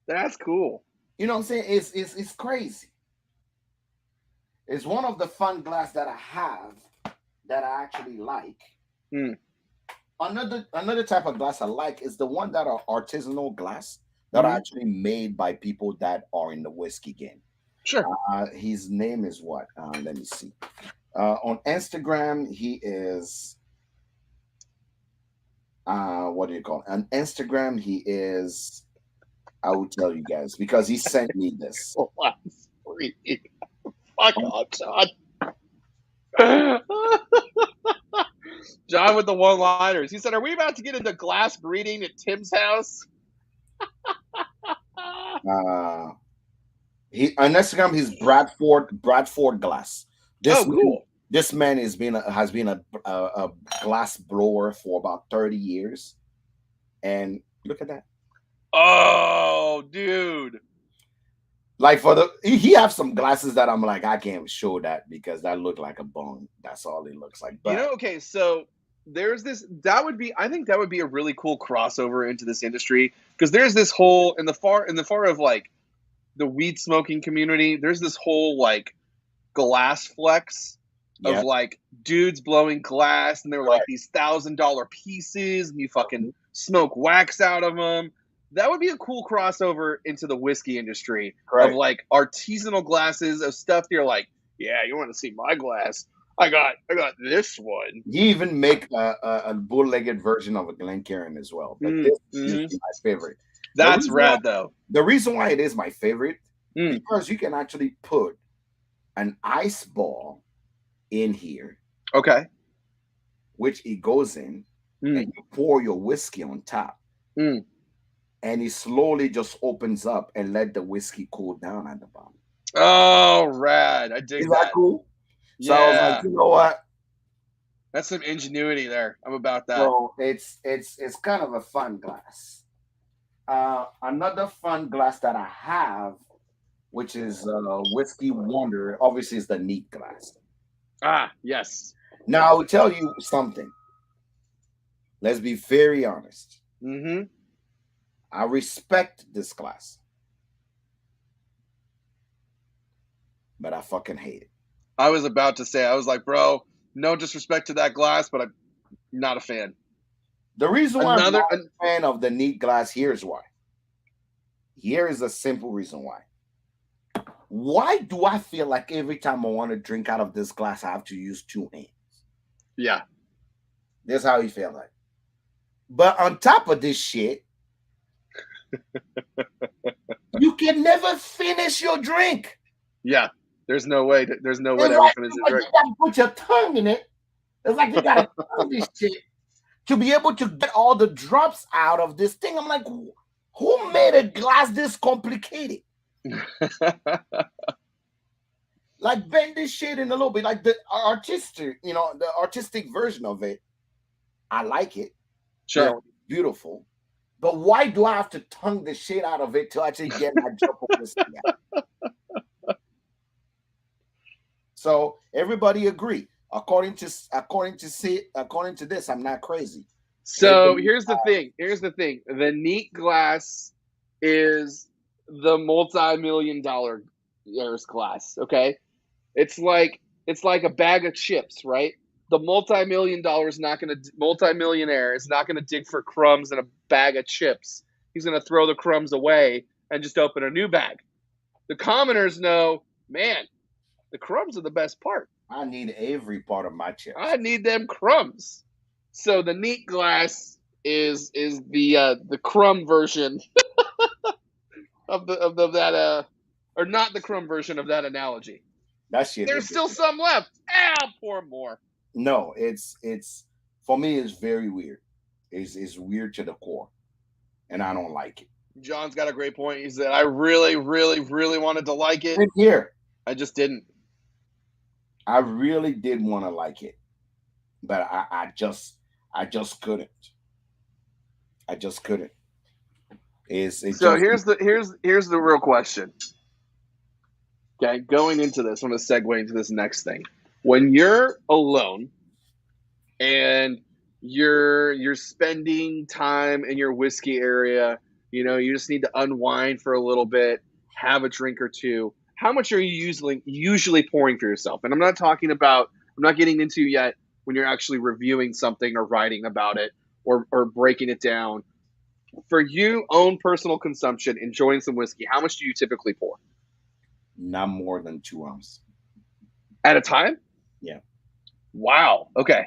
That's cool. You know what I'm saying? It's crazy. It's one of the fun glass that I have that I actually like. Hmm. Another type of glass I like is the one that are artisanal glass that are Mm-hmm. actually made by people that are in the whiskey game. Sure. His name is what? Let me see. On Instagram, he is what do you call it? On Instagram, he is. I will tell you guys because he sent me this. Oh, that's free. my God, John. John with the one-liners. He said, "Are we about to get into glass breeding at Tim's house?" Uh, he on Instagram he's Bradford Glass. This Oh, man, cool. this man has been a glass blower for about 30 years, and look at that. Oh, dude. Like for he have some glasses that I'm like I can't show that because that look like a bone. That's all it looks like. You But know, okay, so there's this that would be I think that would be a really cool crossover into this industry because there's this whole in the far of like the weed smoking community, there's this whole like glass flex of yeah, like dudes blowing glass and they're like right, these $1,000 pieces and you fucking smoke wax out of them. That would be a cool crossover into the whiskey industry of right. like artisanal glasses of stuff. You're like, yeah, you want to see my glass? I got this one. He even make a bull-legged version of a Glencairn as well. But this is Mm-hmm. my favorite. The That's reason why rad though. the reason why it is my favorite Mm, because you can actually put an ice ball in here, okay. which it goes in, and Mm, you pour your whiskey on top, mm. and it slowly just opens up and let the whiskey cool down at the bottom. Oh, rad! I Is dig that that. cool? So I was like, Yeah, you know what? that's some ingenuity there. I'm about that. So it's kind of a fun glass. Another fun glass that I have, which is whiskey wonder, obviously is the neat glass. Ah, yes. Now I will tell you something. Let's be very honest. Mm-hmm. I respect this glass, but I fucking hate it. I was about to say, I was like, bro, no disrespect to that glass, but I'm not a fan. The reason why I'm Another, not a fan of the neat glass, here's why. Here is a simple reason why. Why do I feel like every time I want to drink out of this glass, I have to use two hands? yeah, That's how you feel like. But on top of this shit, you can never finish your drink. yeah. There's no way to It's ever like, finish it's the like drink. you gotta put your tongue in it. It's like you gotta tongue this shit to be able to get all the drops out of this thing. I'm like, who made a glass this complicated? Like bend this shit in a little bit, like the artistic, the artistic version of it. I like it. Sure. Beautiful. But why do I have to tongue the shit out of it to actually get my drop of whiskey out? So everybody agree. According to this, I'm not crazy. So here's the thing. Here's the thing. The neat glass is the multi-million-dollar glass. Okay, it's like a bag of chips, right? The multi-millionaire is not gonna dig for crumbs in a bag of chips. He's gonna throw the crumbs away and just open a new bag. The commoners know, man, the crumbs are the best part. I need every part of my chips. I need them crumbs. So the neat glass is the crumb version of that or not the crumb version of that analogy. That shit. There's still some left. I'll pour more. No, it's for me. It's very weird. It's weird to the core, and I don't like it. John's got a great point. He said, I really, really, really wanted to like it. And here, I just didn't. I really did want to like it, but I just couldn't. I just couldn't. So here's the real question. Okay, going into this, I'm going to segue into this next thing. When you're alone and you're spending time in your whiskey area, you just need to unwind for a little bit, have a drink or two. How much are you usually pouring for yourself? And I'm not getting into yet when you're actually reviewing something or writing about it or breaking it down. For you, own personal consumption, enjoying some whiskey, how much do you typically pour? Not more than 2 ounces. At a time? Yeah. Wow. Okay.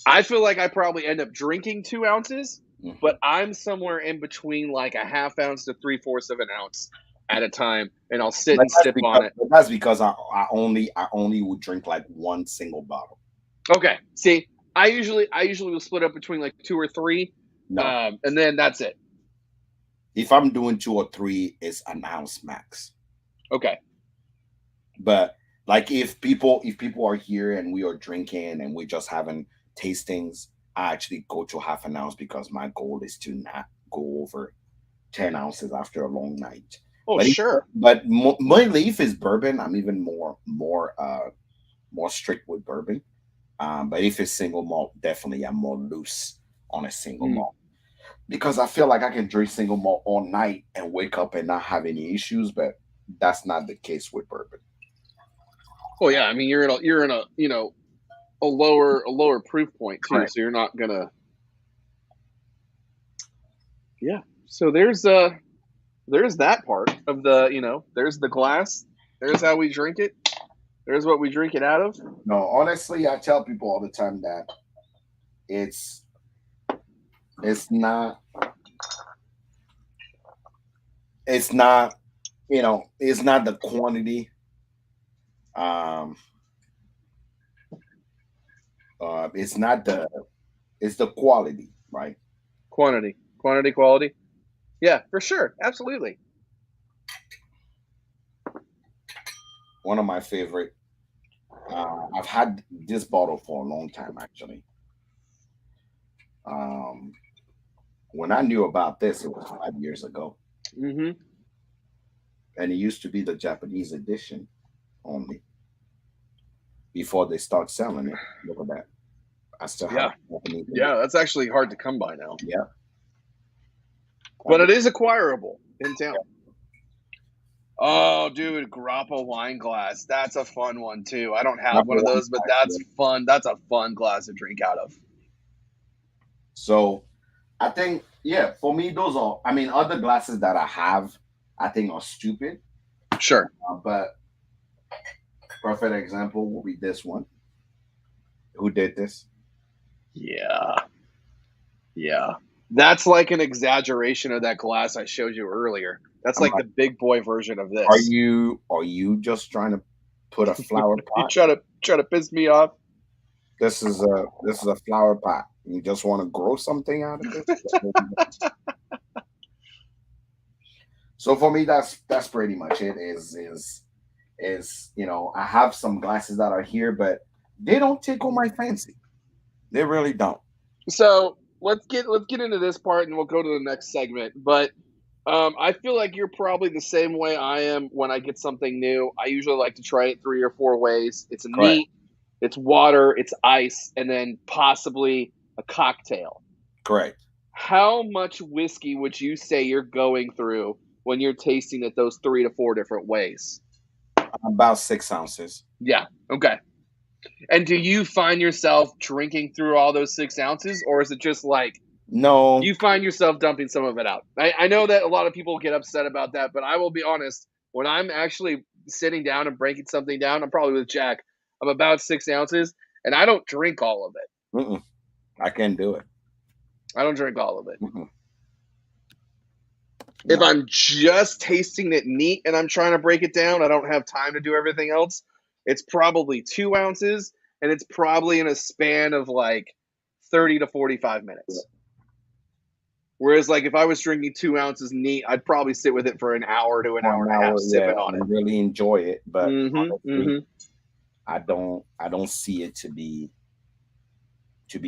I feel like I probably end up drinking 2 ounces, but I'm somewhere in between like a half ounce to 3/4 of an ounce at a time, and I'll sit and sip on it. That's because I only would drink like one single bottle. Okay. See, I usually will split up between like two or three, No, and then that's it. if I'm doing two or three, it's an ounce max. Okay. But like if people are here and we are drinking and we're just having tastings, I actually go to half an ounce because my goal is to not go over 10 ounces after a long night. Oh, But sure. mainly if it's bourbon, I'm even more strict with bourbon. But if it's single malt, definitely I'm more loose on a single Mm. malt because I feel like I can drink single malt all night and wake up and not have any issues. But that's not the case with bourbon. Well, yeah. I mean, you're in a a lower proof point too, Correct. so you're not gonna. Yeah. So there's that part of the there's the glass, there's how we drink it, there's what we drink it out of. No, honestly, I tell people all the time that it's it's not it's not it's not the quantity. Um, it's not the it's the quality, right? Quantity, quality. Yeah, for sure, absolutely. One of my favorite. I've had this bottle for a long time, actually. Um, when I knew about this, it was 5 years ago, Hmm. and it used to be the Japanese edition only before they start selling it. Look at that. I still have Yeah, the Japanese edition. yeah, that's actually hard to come by now, Yeah. I but do. it is acquirable in town. Oh, dude, grappa wine glass. That's a fun one too. I don't have Number one of one those, but glass, that's yeah. fun. That's a fun glass to drink out of. So I think, yeah, for me, those are, I mean, other glasses that I have, I think are stupid. Sure. But perfect example will be this one. Who did this? Yeah. Yeah. That's like an exaggeration of that glass I showed you earlier. That's I'm like like, the big boy version of are this. you just trying to put a flower You pot? try to piss me off. This is a flower pot. You just want to grow something out of this? So for me, that's pretty much it. I have some glasses that are here, but they don't tickle my fancy. They really don't. So let's get into this part and we'll go to the next segment. But I feel like you're probably the same way I am when I get something new. I usually like to try it three or four ways. It's Correct. neat, it's water, it's ice, and then possibly a cocktail. Correct. How much whiskey would you say you're going through when you're tasting it those three to four different ways? About 6 ounces. Yeah. Okay. And do you find yourself drinking through all those 6 ounces, or is it just like No, you find yourself dumping some of it out? I know that a lot of people get upset about that, but I will be honest. When I'm actually sitting down and breaking something down, I'm probably with Jack. I'm about 6 ounces, and I don't drink all of it. mm-mm, I can't do it. I don't drink all of it. Mm-mm, If no. I'm just tasting it neat and I'm trying to break it down, I don't have time to do everything else. It's probably 2 ounces, and it's probably in a span of like 30 to 45 minutes. Whereas, like, if I was drinking 2 ounces neat, I'd probably sit with it for an hour to an For hour an and a half hour, yeah, sipping on it. and really enjoy it. But Mm-hmm. honestly, Mm-hmm. I don't see it to be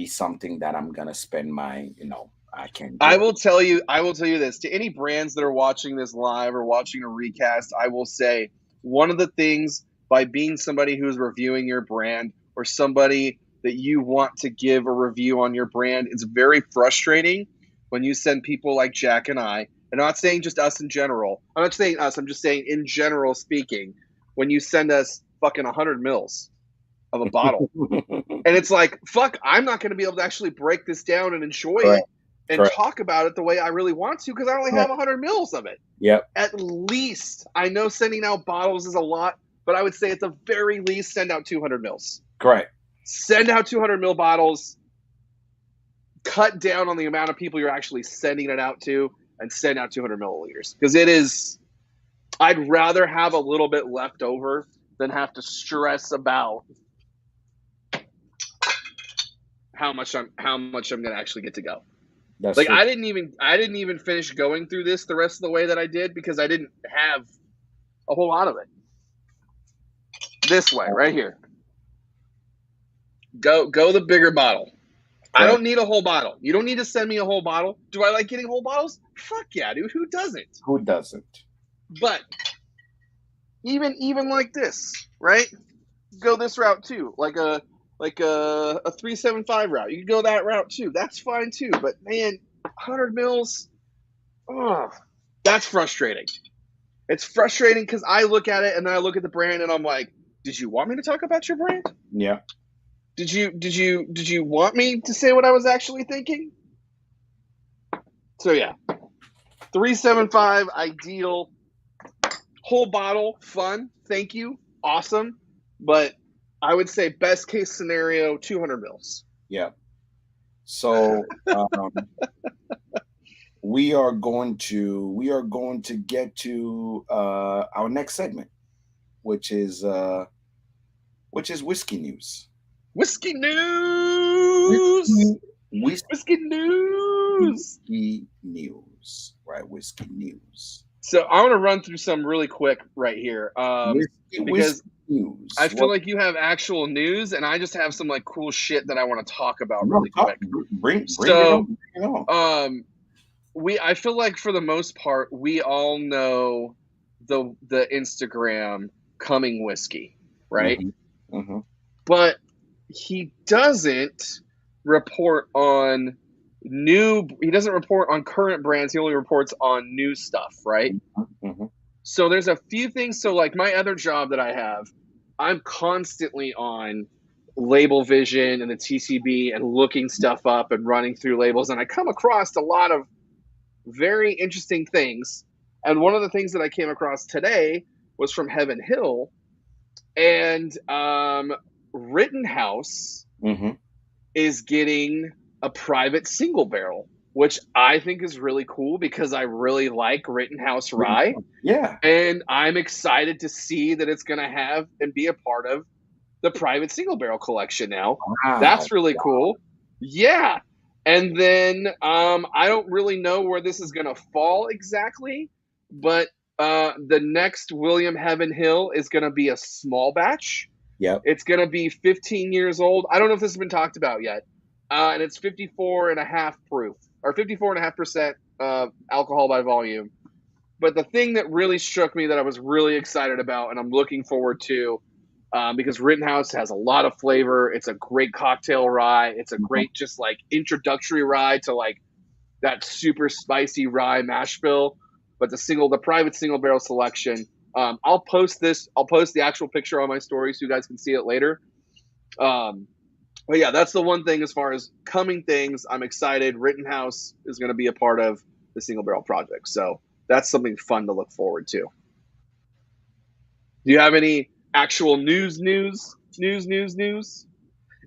something that I'm gonna spend I can't I do it. will tell you. I will tell you this to any brands that are watching this live or watching a recast. I will say one of the things by being somebody who's reviewing your brand or somebody that you want to give a review on your brand, it's very frustrating when you send people like Jack and I. And I'm not saying just us in general. I'm not saying us. I'm just saying in general speaking. When you send us fucking 100 mils of a bottle, and it's like, fuck, I'm not going to be able to actually break this down and enjoy it Correct. and Correct. talk about it the way I really want to because I only have Correct. 100 mils of it. Yep. At least, I know sending out bottles is a lot, but I would say at the very least, send out 200 mils. Correct. Send out 200 mil bottles, cut down on the amount of people you're actually sending it out to, and send out 200 milliliters because it is. I'd rather have a little bit left over than have to stress about how much I'm gonna actually get to go. That's Like true. I didn't even finish going through this the rest of the way that I did because I didn't have a whole lot of it. This way, right here. Go the bigger bottle. I don't Correct. need a whole bottle. You don't need to send me a whole bottle. Do I like getting whole bottles? Fuck yeah, dude. Who doesn't? Who doesn't? But even like this, right? Go this route too. Like a 375 route. You can go that route too. That's fine too. But man, 100 mils, oh, that's frustrating. It's frustrating because I look at it and then I look at the brand and I'm like, did you want me to talk about your brand? Yeah. Did you want me to say what I was actually thinking? So yeah, 375 ideal, whole bottle, fun. Thank you, awesome. But I would say best case scenario, 200 mils. Yeah. So we are going to get to our next segment, which is whiskey news. Whiskey news. Whiskey, whiskey, Whiskey news. whiskey news. Right, whiskey news. So I want to run through some really quick right here, Whiskey because I news. feel What? like you have actual news, and I just have some like cool shit that I want to talk about No, really quick. bring it on. So, Bring it on. I feel like for the most part, we all know the Instagram coming whiskey, right? Hmm. Hmm. But he doesn't report on he doesn't report on current brands. He only reports on new stuff, right? Hmm. So there's a few things. So like my other job that I have, I'm constantly on Label Vision and the TCB and looking stuff up and running through labels, and I come across a lot of very interesting things. And one of the things that I came across today was from Heaven Hill, and Rittenhouse Hmm. is getting a private single barrel, which I think is really cool because I really like Rittenhouse rye. Yeah. And I'm excited to see that it's going to have and be a part of the private single barrel collection now. Wow. That's really cool. Yeah. And then I don't really know where this is going to fall exactly, but the next William Heaven Hill is going to be a small batch. Yep. It's going to be 15 years old. I don't know if this has been talked about yet. And it's 54 and a half proof, or 54.5% alcohol by volume. But the thing that really struck me that I was really excited about and I'm looking forward to, because Rittenhouse has a lot of flavor. It's a great cocktail rye. It's a Mhm. great just like introductory rye to like that super spicy rye mash bill. But the private single barrel selection. I'll post this. I'll post the actual picture on my story so you guys can see it later. Um, but yeah, that's the one thing as far as coming things. I'm excited. Rittenhouse is going to be a part of the single barrel project, so that's something fun to look forward to. Do you have any actual news? News.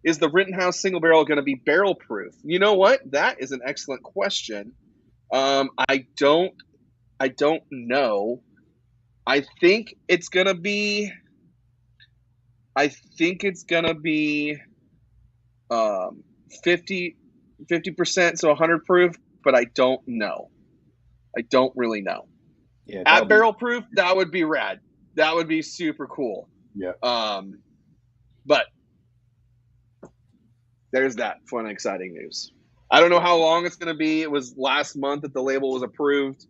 Is the Rittenhouse single barrel going to be barrel proof? You know what? That is an excellent question. I don't know. I think it's gonna be. I think it's gonna be um, 50% so 100 proof, but I don't know. I don't really know. Yeah, that'll At be. barrel proof, that would be rad. That would be super cool. Yeah. Um, but there's that fun, exciting news. I don't know how long it's going to be. It was last month that the label was approved,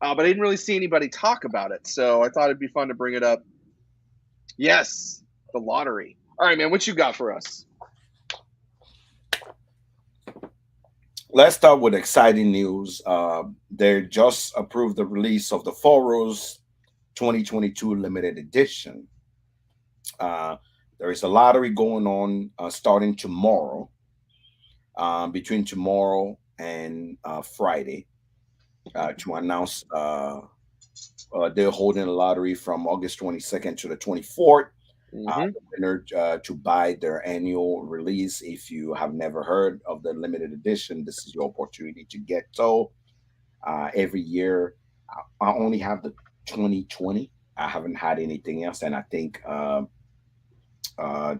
but I didn't really see anybody talk about it. So I thought it'd be fun to bring it up. Yes, the lottery. All right, man, what you got for us? Let's start with exciting news. They just approved the release of the Four Rose 2022 limited edition. Uh, there is a lottery going on starting tomorrow, between tomorrow and Friday, to announce they're holding a lottery from August 22nd to the 24th. Mm-hmm. The winner to buy their annual release. If you have never heard of the limited edition, this is your opportunity to get so. Every year, I only have the 2020. I haven't had anything else, and I think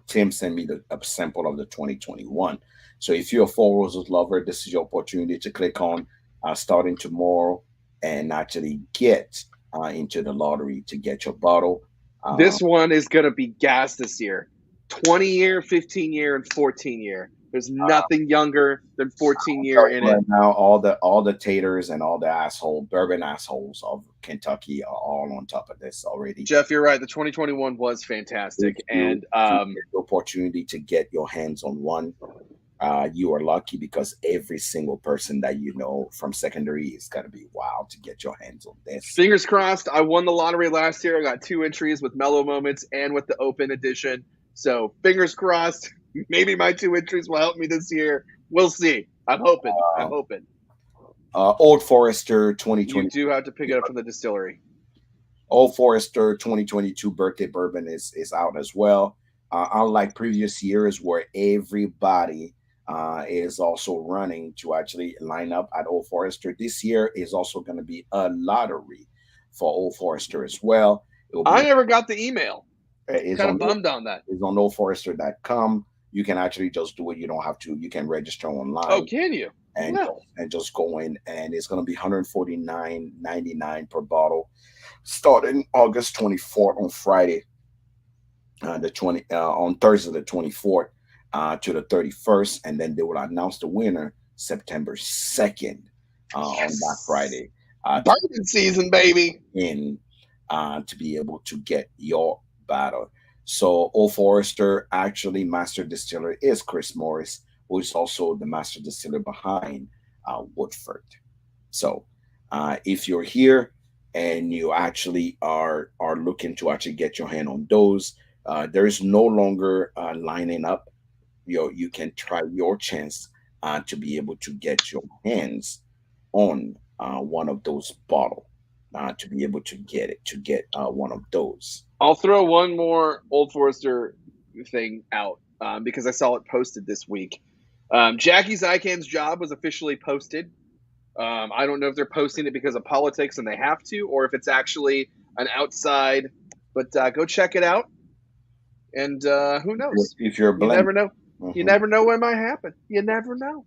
Tim sent me a sample of the 2021. So if you're a Four Roses lover, this is your opportunity to click on starting tomorrow and actually get into the lottery to get your bottle. Uh, This one is going to be gas this year. 20 year, 15 year, and 14 year. There's nothing younger than 14 tell year in you it. right now, all the taters and all the asshole bourbon assholes of Kentucky are all on top of this already. Jeff, you're right. The 2021 was If fantastic. you And if you get the opportunity to get your hands on one, you are lucky because every single person that you know from secondary is gonna be wild to get your hands on this. fingers crossed, I won the lottery last year. I got 2 entries with Mellow Moments and with the Open Edition. So fingers crossed, maybe my 2 entries will help me this year. We'll see. I'm hoping. I'm Uh, hoping. Old Forester You 2020, do have to pick it up from the distillery. Old Forester 2022 birthday bourbon is out as well. Unlike previous years where everybody is also running to actually line up at Old Forester, this year is also going to be a lottery for Old Forester as well. It will I be never got the email. is Kind on of bummed on that. is on oldforester.com. You can actually just do it. You don't have to. You can register Oh, online can you? and No. just go in, and it's going to be 149.99 per bottle starting August 24th on Friday, the 20 on Thursday the 24th to the 31st, and then they will announce the winner September 2nd on that Yes. Friday to Bourbon season, baby. in to be able to get your bottle. So Old Forester actually master distiller is Chris Morris, who is also the master distiller behind Woodford. So if you're here and you actually are looking to actually get your hand on those, there is no longer lining up. You can try your chance to be able to get your hands on one of those bottle to be able to get it to get one of those. I'll throw one more Old Forester thing out because I saw it posted this week. Jackie Zykan's job was officially posted. I don't know if they're posting it because of politics and they have to, or if it's actually an outside. But go check it out, and who knows? If you're You blended. never know. You Mhm. never know what might happen. You never know.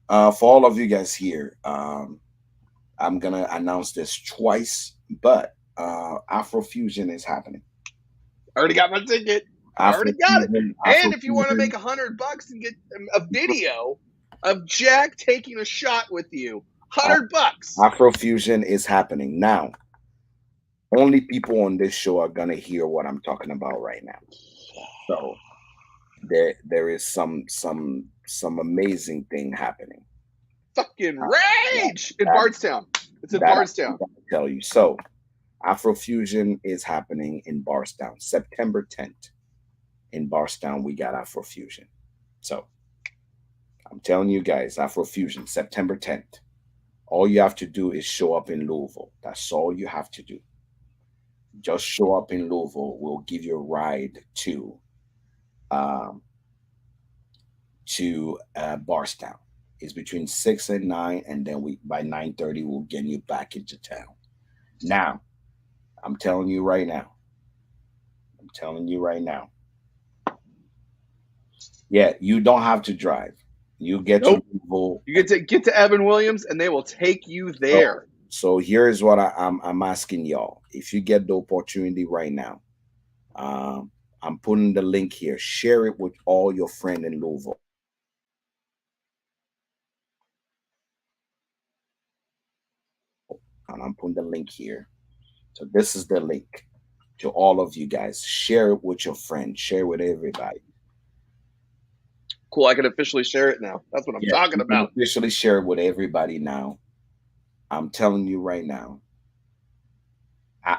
For all of you guys here, I'm gonna announce this twice, but Afrofusion is happening. I already got my ticket. I already got it. Afrofusion, And if you want to make Afrofusion, $100 and get a video of Jack taking a shot with you, uh, $100. Afrofusion is happening now. Only people on this show are gonna hear what I'm talking about right now. So there is some amazing thing happening. Fucking That rage in that Bardstown. It's in that I'm Bardstown. gonna tell you. So Afrofusion is happening in Barstown, September 10th. In Barstown, we got Afrofusion. So I'm telling you guys, Afrofusion, September 10th. All you have to do is show up in Louisville. That's all you have to do. Just show up in Louisville. We'll give you a ride um, to Barstown. It's between 6 and 9, and then we by 9:30 we'll get you back into town. Now, I'm telling you right now. I'm telling you right now. Yeah, you don't have to drive. You get to Nope. Louisville. You get to Evan Williams and they will take you So, there. so here is what I'm asking y'all. If you get the opportunity right now, um, I'm putting the link here. Share it with all your friends in Louisville, and I'm putting the link here. So this is the link to all of you guys. Share it with your friends. Share it with everybody. Cool, I can officially share it now. That's what I'm Yeah, talking you can about. officially share it with everybody now. I'm telling you right now. I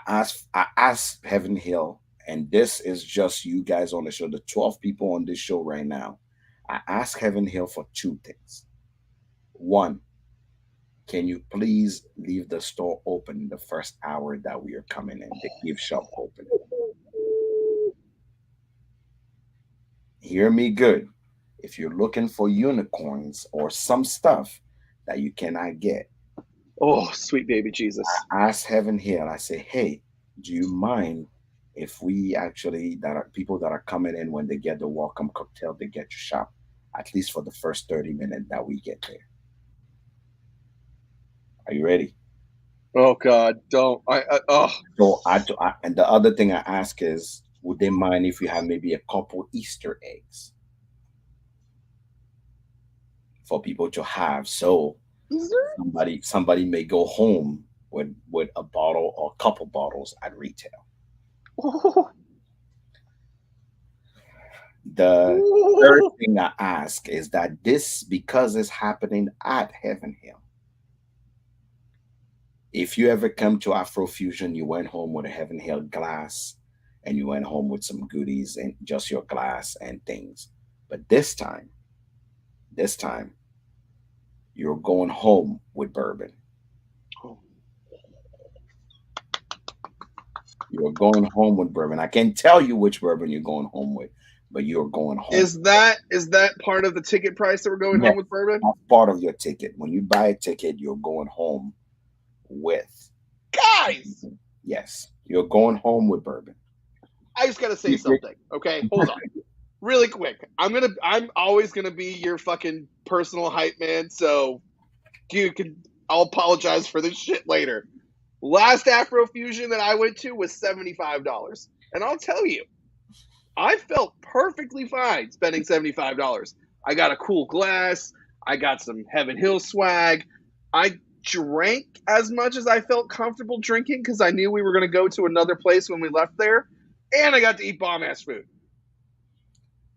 asked Heaven Hill, and this is just you guys on the show, the 12 people on this show right now. I asked Heaven Hill for two things. One, can you please leave the store open the first hour that we are coming in, the gift shop open? Hear me good. If you're looking for unicorns or some stuff that you cannot get, Oh, sweet baby Jesus. I asked Heaven Hill, I say, hey, do you mind if we actually, that are people that are coming in when they get the welcome cocktail, they get to shop at least for the first 30 minutes that we get there? Are you ready? Oh God, don't. Oh, So and the other thing I ask is, would they mind if you have maybe a couple Easter eggs for people to have? So somebody may go home with a bottle or a couple bottles at retail. oh, The third oh. thing I ask is that this, because it's happening at Heaven Hill, if you ever come to Afrofusion, you went home with a Heaven Hill glass and you went home with some goodies and just your glass and things. But this time, you're going home with bourbon. You're going home with bourbon. I can't tell you which bourbon you're going home with, but you're going home. Is that part of the ticket price that we're going Yes, home with bourbon? that's part of your ticket. When you buy a ticket, you're going home with. Guys, Yes, you're going home with bourbon. I just gotta say something. Okay, hold on, really quick. I'm always gonna be your fucking personal hype man. So you can. I'll apologize for this shit later. Last Afrofusion that I went to was $75, and I'll tell you, I felt perfectly fine spending $75. I got a cool glass. I got some Heaven Hill swag. I drank as much as I felt comfortable drinking because I knew we were going to go to another place when we left there. And I got to eat bomb ass food.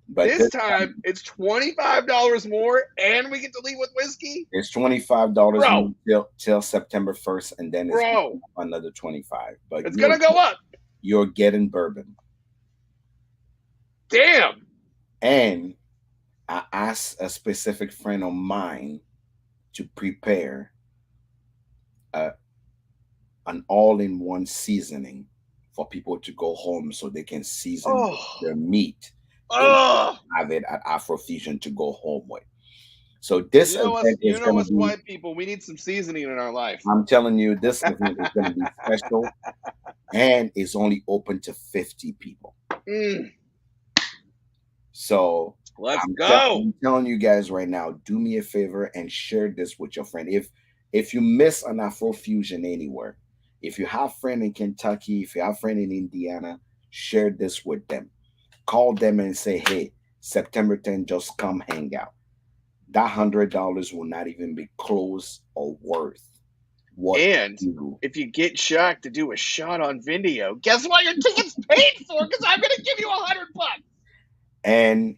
But This this time time, it's $25 more and we get to leave with whiskey. it's $25 more Bro, till September 1st, and then it's bro, another 25. But it's going to go up. you're getting bourbon. Damn. And I asked a specific friend of mine to prepare a, an all-in-one seasoning for people to go home so they can season Oh, their meat. They oh. have it at Afrofusion to go home with. So this You know us, event is going to be, white people. We need some seasoning in our life. I'm telling you, this event is going to be special and it's only open to 50 people. Mm, So let's go. I'm telling you guys right now, do me a favor and share this with your friend. If you miss an Afrofusion anywhere, if you have friend in Kentucky, if you have friend in Indiana, share this with them. Call them and say, hey, September 10th, just come hang out. That $100 will not even be close or worth what And you. if you get Shaq to do a shot on video, guess what? Your ticket's paid for because I'm gonna give you $100. And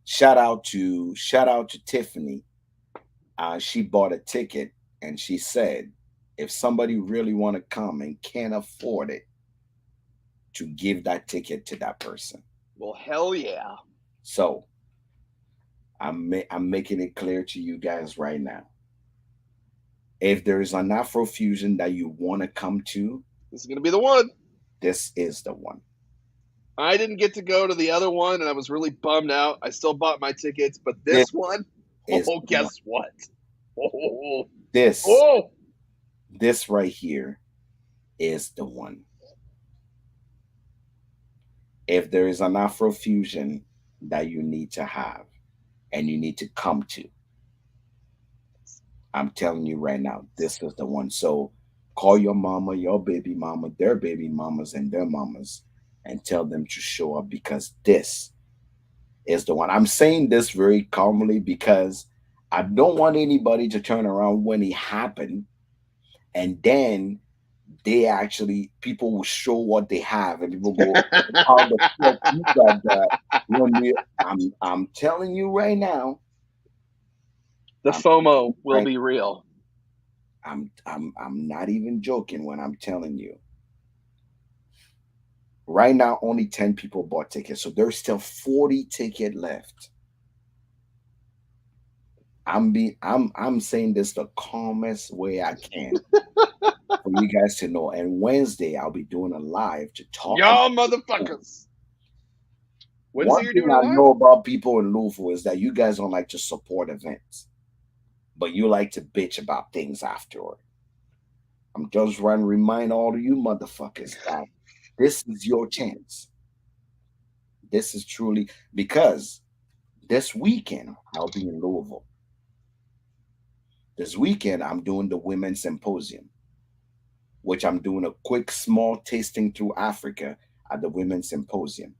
shout out to Tiffany. She bought a ticket and she said, if somebody really want to come and can't afford it, to give that ticket to that person. Well, hell yeah. So I'm making it clear to you guys right now. If there is an Afrofusion that you want to come to, This is gonna be the one. this is the one. I didn't get to go to the other one, and I was really bummed out. I still bought my tickets, but This this one, is oh, the one. guess what? Oh, This oh, this right here is the one. If there is an Afrofusion that you need to have and you need to come to, I'm telling you right now, this is the one. So call your mama, your baby mama, their baby mamas, and their mamas, and tell them to show up because this is the one. I'm saying this very calmly because I don't want anybody to turn around when it happened and then they actually people will show what they have and people go, how the fuck you got that? When I'm telling you right now, the I'm FOMO will right be real. I'm not even joking when I'm telling you. Right now, only 10 people bought tickets, so there's still 40 ticket left. I'm saying this the calmest way I can for you guys to know. And Wednesday, I'll be doing a live to talk about Y'all it. motherfuckers. Wednesday, One you're thing doing a I live? know about people in Louisville is that you guys don't like to support events, but you like to bitch about things afterward. I'm just trying to remind all of you motherfuckers that this is your chance. This is truly because this weekend I'll be in Louisville. This weekend I'm doing the women's symposium, which I'm doing a quick small tasting through Africa at the women's symposium.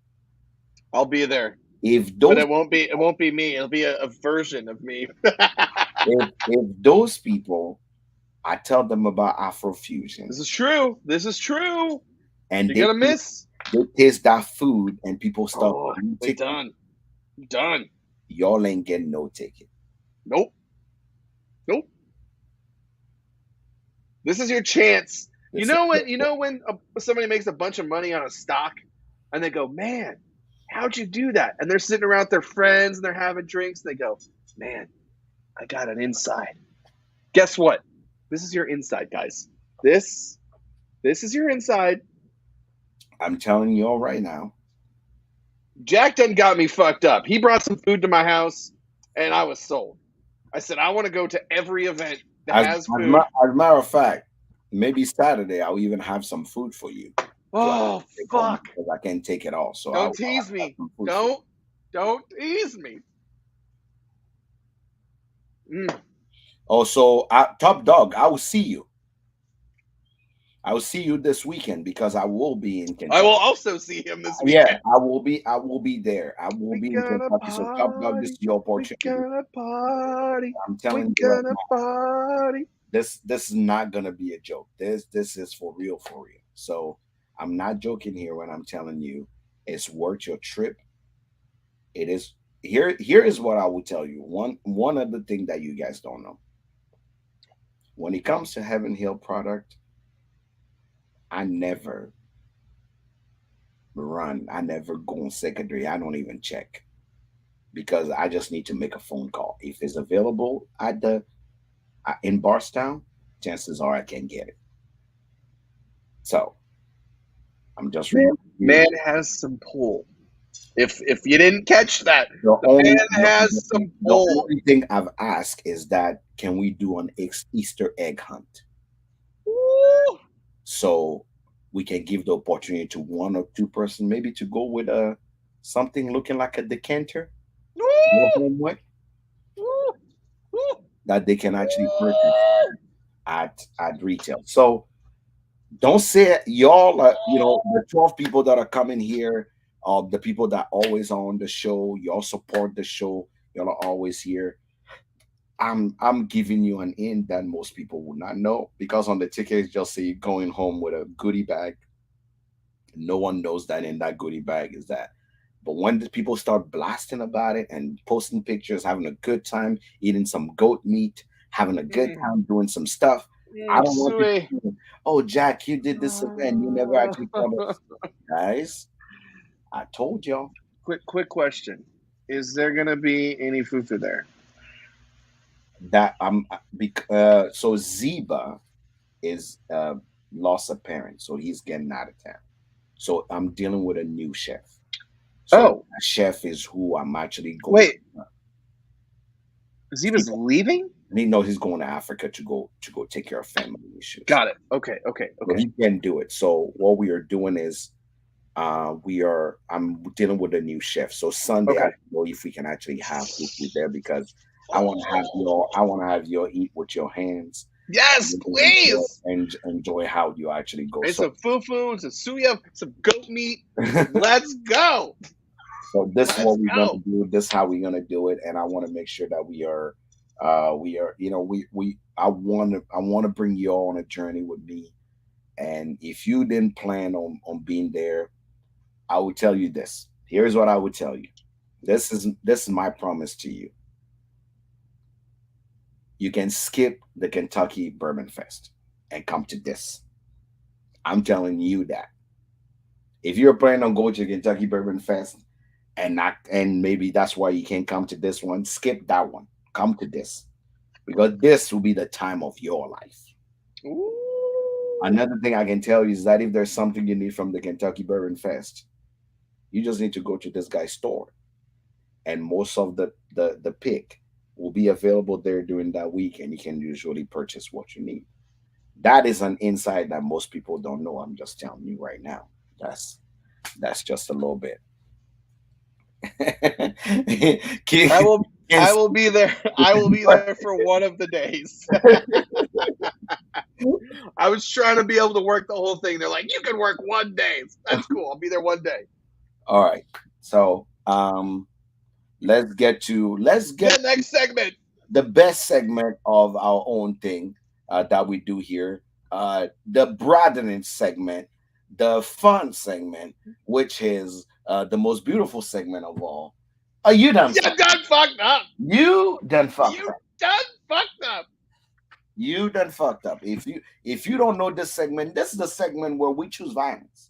I'll be there, If but those it won't be me. It'll be a version of me. if those people, I tell them about Afrofusion This is true. This is true. and You're gonna miss. they taste that food and people start Oh, buying they tickets, done. Done. y'all ain't getting no ticket. Nope. Nope. This is your chance. You This is know when somebody makes a bunch of money on a stock, and they go, "Man, how'd you do that?" And they're sitting around with their friends and they're having drinks. And they go, "Man, I got an inside." Guess what? This is your inside, guys. This is your inside. I'm telling you all right now. Jack done got me fucked up. He brought some food to my house, and I was sold. I said I want to go to every event that has food. As a matter of fact, maybe Saturday I'll even have some food for you to Oh take home fuck! because I can't take it all. So Don't I'll tease have me. some food for you. Don't tease me. Mm. Also, Top Dog, I will see you. I will see you this weekend because I will be in I will Kentucky. also see him this Yeah, weekend. I will be. I will be there. I will We be in gonna Kentucky. So Top Dog, this is party. your We opportunity. gonna party. I'm We telling you right gonna now. party. This is not gonna be a joke. This is for real, for real. So I'm not joking here when I'm telling you it's worth your trip. It is here is what I will tell you. One other thing that you guys don't know. When it comes to Heaven Hill product, I never run. I never go on secondary. I don't even check because I just need to make a phone call. If it's available at the in Barstown, chances are I can get it. So I'm just Man, reminding you. man has some pull. If you didn't catch that, The the only man has some the pull. only thing I've asked is that can we do an Easter egg hunt Woo! so we can give the opportunity to one or two person maybe to go with a something looking like a decanter to go Woo! home with Woo! Woo! that they can actually purchase Woo! at retail. So don't say y'all the 12 people that are coming here, the people that always are on the show, y'all support the show, y'all are always here. I'm giving you an in that most people would not know because on the ticket it just say going home with a goodie bag. No one knows that in that goodie bag is that. But when the people start blasting about it and posting pictures, having a good time, eating some goat meat, having a good Mm, time doing some stuff, I don't want you to sweet. think, oh Jack, you did this event, you never actually called us. Guys, I told y'all Quick question: is there gonna be any fufu there? that so Zeba is lost a parent, so he's getting out of town. So I'm dealing with a new chef. So Oh, that chef is who I'm actually going. wait, Ziva's leaving. He knows he's going to Africa to go take care of family issues. Got it. Okay, okay, So okay, he can do it. So what we are doing is I'm dealing with a new chef. So Sunday I okay. don't know if we can actually have food there because I want to have you eat with your hands Yes, please. and enjoy how you actually go. And So some fufu, some suya, some goat meat. Let's go. so this is Let's what we're gonna go. do. This is how we're gonna do it, and I want to make sure that we are, we I want to bring you all on a journey with me. And if you didn't plan on being there, I will tell you this. Here's what I would tell you. This is my promise to you. You can skip the Kentucky Bourbon Fest and come to this. I'm telling you that. If you're planning on going to Kentucky Bourbon Fest and not and maybe that's why you can't come to this one, skip that one. Come to this because this will be the time of your life. Ooh. Another thing I can tell you is that if there's something you need from the Kentucky Bourbon Fest, you just need to go to this guy's store, and most of the pick will be available there during that week, and you can usually purchase what you need. That is an insight that most people don't know. I'm just telling you right now. That's just a little bit. I Can, will can, I will be there. I will be there for one of the days. I was trying to be able to work the whole thing. They're like, you can work one day. That's cool. I'll be there one day. all right. So let's get Yeah, next segment. the best segment of our own thing that we do here, the broadening segment, the fun segment, which is the most beautiful segment of all. You done You fucked up. done fucked up. You done fucked You up. done fucked up. You done fucked up. If you don't know this segment, this is the segment where we choose violence.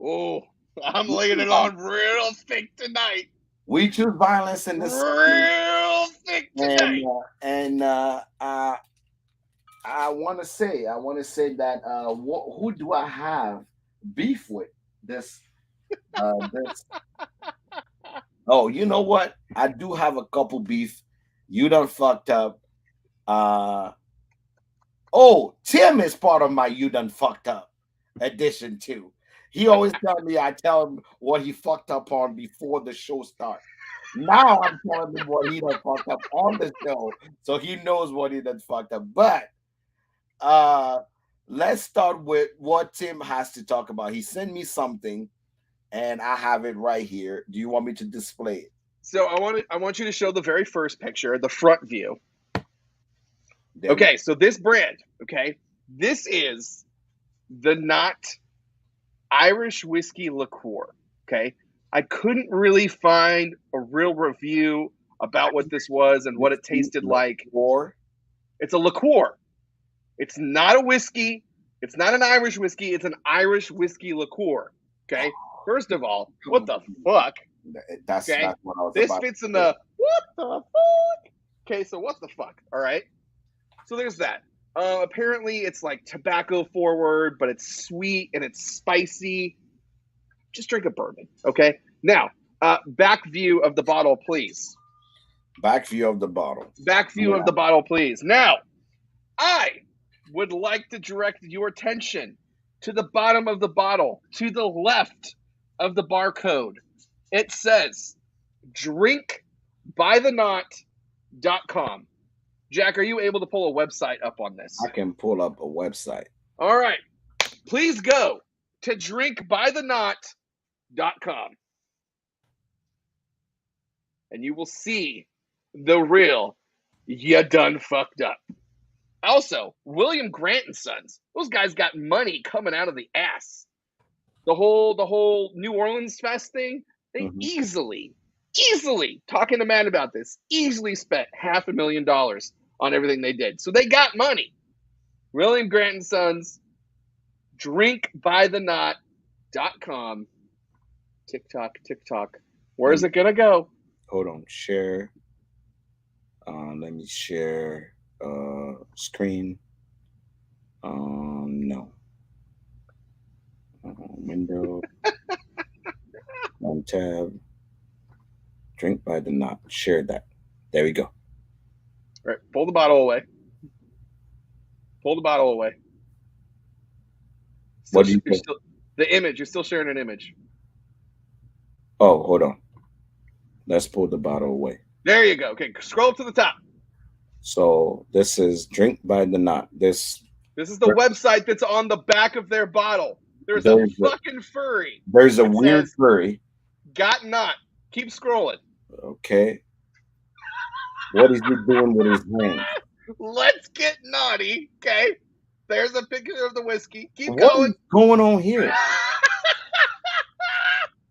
Oh, I'm We laying choose it violence. on real thick tonight. We choose violence in this segment, Real thick and tonight. I want to say that who do I have beef with this this oh, you know what, I do have a couple beef. You done fucked up. uh oh, Tim is part of my you done fucked up edition too. He always tell me I tell him what he fucked up on before the show starts. Now I'm telling him what he done fucked up on the show, so he knows what he done fucked up. But uh let's start with what Tim has to talk about. He sent me something and I have it right here. Do you want me to display it? So I want you to show the very first picture, the front view. There we go. Okay, so this brand, okay, this is the Not Irish whiskey liqueur. Okay, I couldn't really find a real review about what this was and what it tasted like. Or It's a liqueur. It's not a whiskey. It's not an Irish whiskey. It's an Irish whiskey liqueur. Okay. First of all, what the fuck? Okay. that's what I was This about fits in to say. the what the fuck? Okay, so what the fuck? All right. So there's that. Apparently, it's like tobacco forward, but it's sweet and it's spicy. Just drink a bourbon. Okay. Now, back view of the bottle, please. Back view of the bottle. Back view of Yeah. the bottle, please. Now, I would like to direct your attention to the bottom of the bottle, to the left of the barcode. It says drinkbythenot.com. Jack, are you able to pull a website up on this? I can pull up a website. All right. Please go to drinkbythenot.com and you will see the real you done fucked up. Also, William Grant and Sons. Those guys got money coming out of the ass. The whole New Orleans Fest thing, they Mhm. easily talking to Matt about this, easily spent $500,000 on everything they did. So they got money. William Grant and Sons, drinkbythenot.com. TikTok. Let Where's me it gonna go? hold on. Share. Let me share screen. No. Window. On tab. Drink by the knot. Share that. There we go. All right, pull the bottle away. Pull the bottle away. What do you You're think? still the image. You're still sharing an image. Oh, hold on. Let's pull the bottle away. There you go. Okay, scroll up to the top. So this is Drink by the Knot. This is the website that's on the back of their bottle. There's a there's a, fucking furry. there's a It weird says furry. "Got not." Keep scrolling. Okay. What is he doing with his hand? Let's get naughty. Okay. There's a picture of the whiskey. Keep What going. is going on here?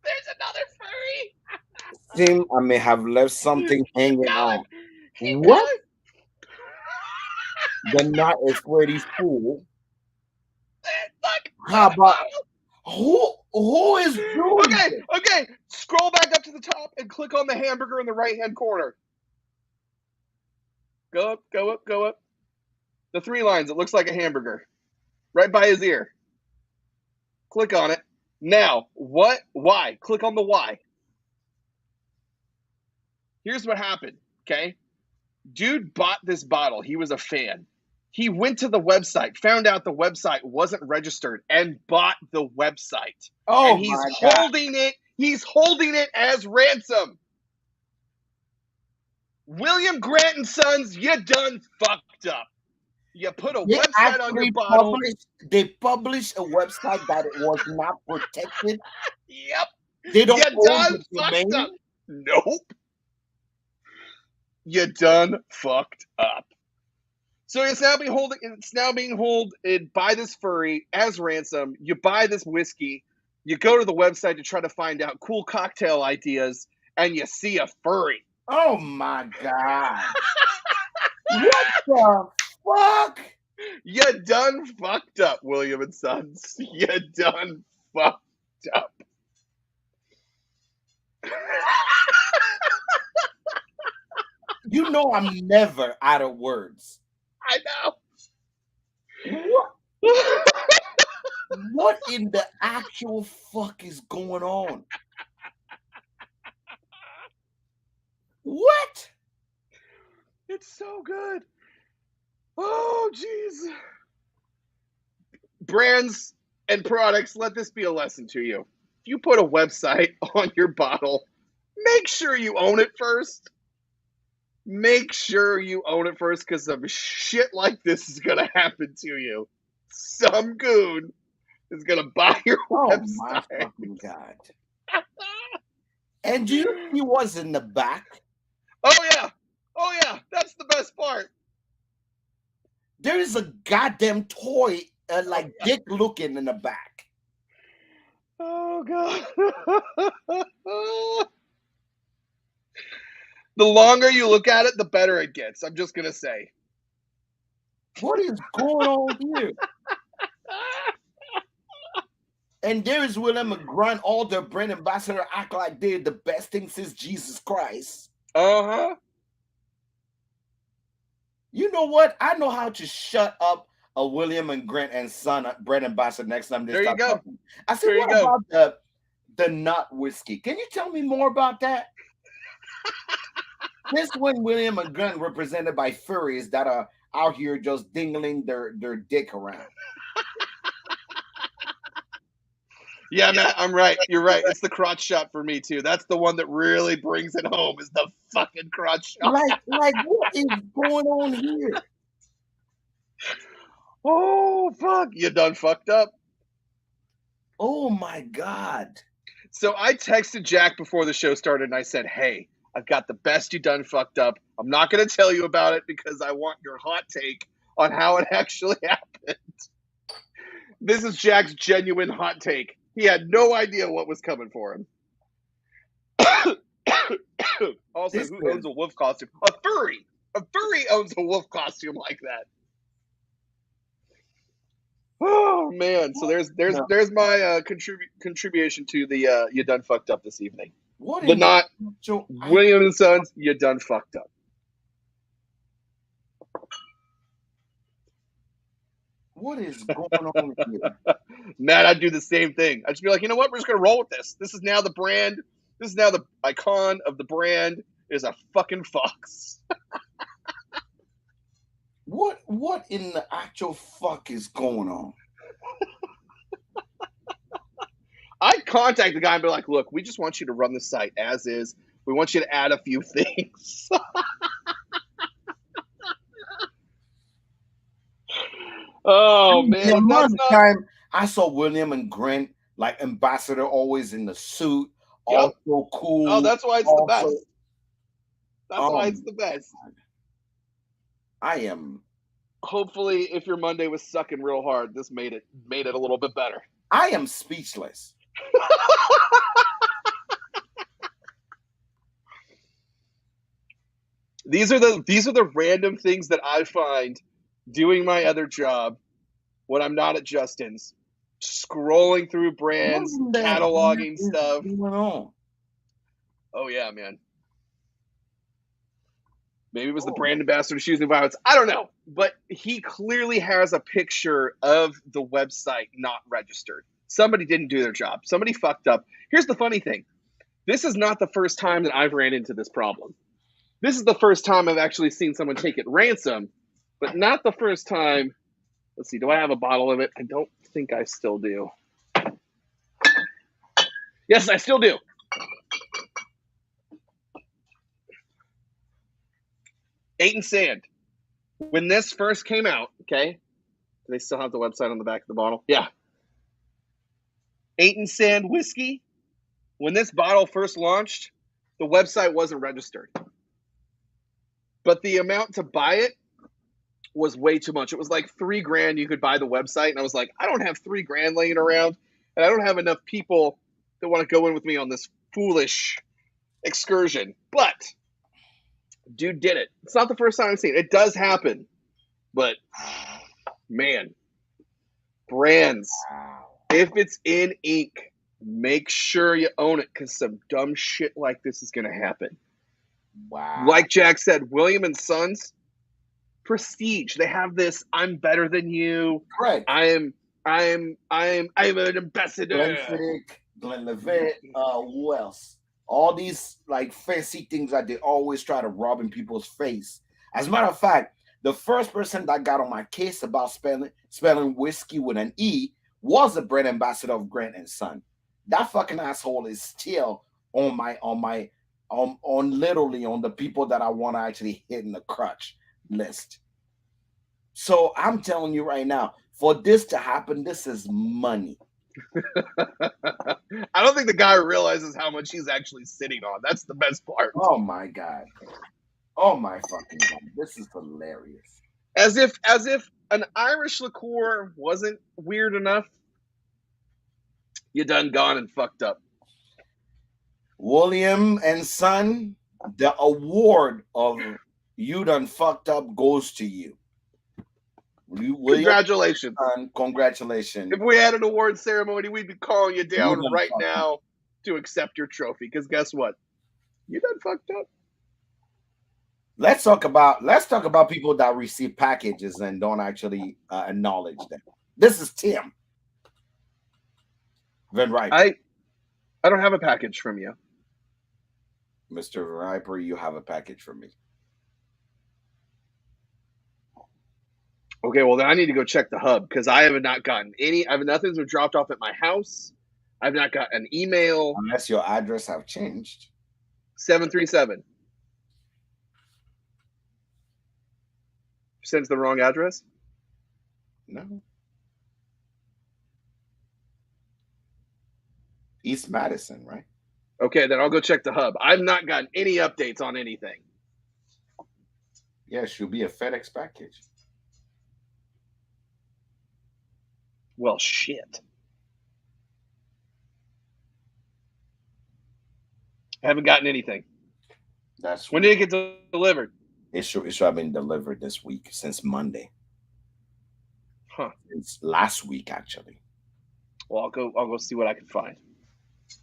There's another furry. Seem I may have left something Keep hanging going. on. Keep What? going. The knot is pretty full. Look. How about who is doing Okay. this? Okay. Scroll back up to the top and click on the hamburger in the right hand corner. Go up. Go up. Go up. The 3 lines. It looks like a hamburger. Right by his ear. Click on it. Now, what? Why? Click on the why. Here's what happened, okay? Dude bought this bottle. He was a fan. He went to the website, found out the website wasn't registered, and bought the website. And Oh he's my God. holding it. He's holding it as ransom. William Grant and Sons, you done fucked up. You put a They website on your actually bottle. published a website that it was not protected. Yep. They don't You own done the fucked up. domain. Nope. You done fucked up. So it's now being held by this furry as ransom. You buy this whiskey, you go to the website to try to find out cool cocktail ideas, and you see a furry. Oh my God. What the fuck? You done fucked up, William and Sons. You done fucked up. You know I'm never out of words. I What, know. what in the actual fuck is going on? What? It's so good. Oh, jeez. Brands and products, let this be a lesson to you. If you put a website on your bottle, make sure you own it first. Make sure you own it first, because some shit like this is going to happen to you. Some goon is going to buy your Oh my website. fucking God. And do you see what's in the back? Oh, yeah. Oh, yeah. That's the best part. There is a goddamn toy, like dick looking in the back. Oh, God. The longer you look at it, the better it gets. I'm just going to say. What is going on here? And there is William McGrunt, all the brand ambassador, act like they're the best thing since Jesus Christ. Uh-huh. You know what? I know how to shut up a William and Grant and Son brand ambassador next time they There you start go. talking. I said, There you what go. about the nut whiskey? Can you tell me more about that? This one, William and Grant, represented by furries that are out here just dingling their dick around. Yeah, Matt, I'm right. You're right. It's the crotch shot for me too. That's the one that really brings it home. Is the fucking crotch shot. Like what is going on here? Oh fuck! You done fucked up. Oh my God! So I texted Jack before the show started, and I said, "Hey, I've got the best you done fucked up. I'm not going to tell you about it because I want your hot take on how it actually happened." This is Jack's genuine hot take. He had no idea what was coming for him. Also, who owns a wolf costume? A furry. A furry owns a wolf costume like that. Oh man! So there's my contribution to the you done fucked up this evening. What But not William and Sons. You done fucked up. What is going on here? Matt, I'd do the same thing. I'd just be like, you know what? We're just gonna roll with this. This is now the brand. This is now the icon of the brand. Is a fucking fox. What in the actual fuck is going on? I'd contact the guy and be like, look, we just want you to run the site as is. We want you to add a few things. Oh man, the amount of time I saw William and Grant, like ambassador, always in the suit, Yep. also cool. Oh, that's why it's the best. That's why it's the best. I am. Hopefully, if your Monday was sucking real hard, this made it a little bit better. I am speechless. These are the random things that I find doing my other job when I'm not at Justin's, scrolling through brands, cataloging stuff. Oh yeah, man. Maybe it was the brand ambassador choosing violence. I don't know, but he clearly has a picture of the website not registered. Somebody didn't do their job. Somebody fucked up. Here's the funny thing. This is not the first time that I've ran into this problem. This is the first time I've actually seen someone take it ransom, but not the first time. Let's see. Do I have a bottle of it? I don't think I still do. Yes, I still do. Eight and Sand. When this first came out, okay. Do they still have the website on the back of the bottle? Yeah. Eight and Sand whiskey. When this bottle first launched, the website wasn't registered, but the amount to buy it was way too much. It was like $3,000 you could buy the website, and I was like, I don't have $3,000 laying around, and I don't have enough people that want to go in with me on this foolish excursion. But dude did it. It's not the first time I've seen it. It does happen, but man, brands, Wow. if it's in ink, make sure you own it because some dumb shit like this is going to happen. Wow. Like Jack said, William and Sons, prestige. They have this. I'm better than you. Correct. I'm an ambassador. Glenfiddich, Glenlivet, who else? All these like fancy things that they always try to rub in people's face. As a matter of fact, the first person that got on my case about spelling whiskey with an E was the brand ambassador of Grant and Son. That fucking asshole is still on literally on the people that I want to actually hit in the crutch list. So I'm telling you right now, for this to happen, this is money. I don't think the guy realizes how much he's actually sitting on. That's the best part. Oh my god. Oh my fucking god. This is hilarious. As if an Irish liqueur wasn't weird enough, you done gone and fucked up. William and Son, the award of you done fucked up goes to you. William Congratulations. Son, congratulations. If we had an award ceremony, we'd be calling you You down done right fucked up. now to accept your trophy. Because guess what? You done fucked up. Let's talk about people that receive packages and don't actually acknowledge them. This is Tim Van Riper. I don't have a package from you. Mr. Van Riper, you have a package for me. Okay, well then I need to go check the hub because I have not gotten any. I have nothing's been dropped off at my house. I've not got an email. Unless your address have changed. 737 sends the wrong address. No. East Madison, right? Okay, then I'll go check the hub. I've not gotten any updates on anything. Yeah, it should be a FedEx package. Well, shit. I haven't gotten anything. That's When did it get delivered? it should have been delivered this week since Monday. Huh. It's last week actually. Well, I'll go see what I can find.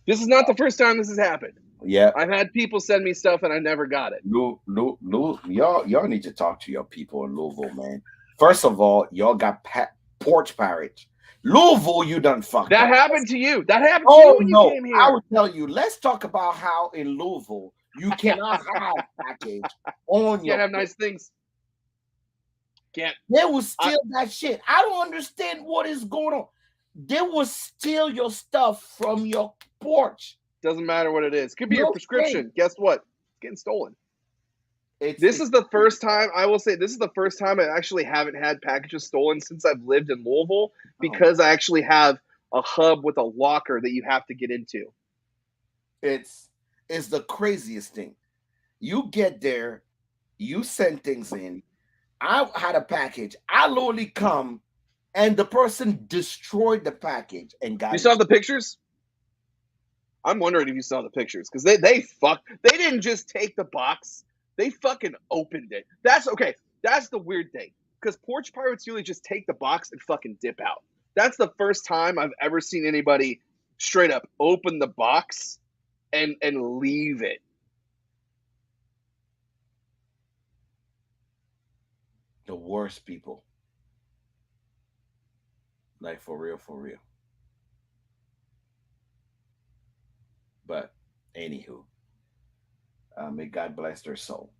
This is not the first time this has happened. Yeah. I've had people send me stuff and I never got it. Y'all need to talk to your people in Louisville, man. First of all, y'all got porch pirates. Louisville, you done fucked That up. happened to you. That happened to Oh you when you no, came here. I would tell you. Let's talk about how in Louisville you cannot have package on your. Can't have nice things. Can't. They will steal that shit. I don't understand what is going on. They will steal your stuff from your porch. Doesn't matter what it is. Could be your prescription. Thing. Guess what? It's getting stolen. This is the first time, I will say, this is the first time I actually haven't had packages stolen since I've lived in Louisville because I actually have a hub with a locker that you have to get into. It's the craziest thing. You get there, you send things in. I had a package. I literally come and the person destroyed the package and got You saw the pictures? I'm wondering if you saw the pictures because they didn't just take the box. They fucking opened it. That's okay. That's the weird thing. Because porch pirates usually just take the box and fucking dip out. That's the first time I've ever seen anybody straight up open the box and leave it. The worst people. Like for real, for real. But anywho, may God bless their soul.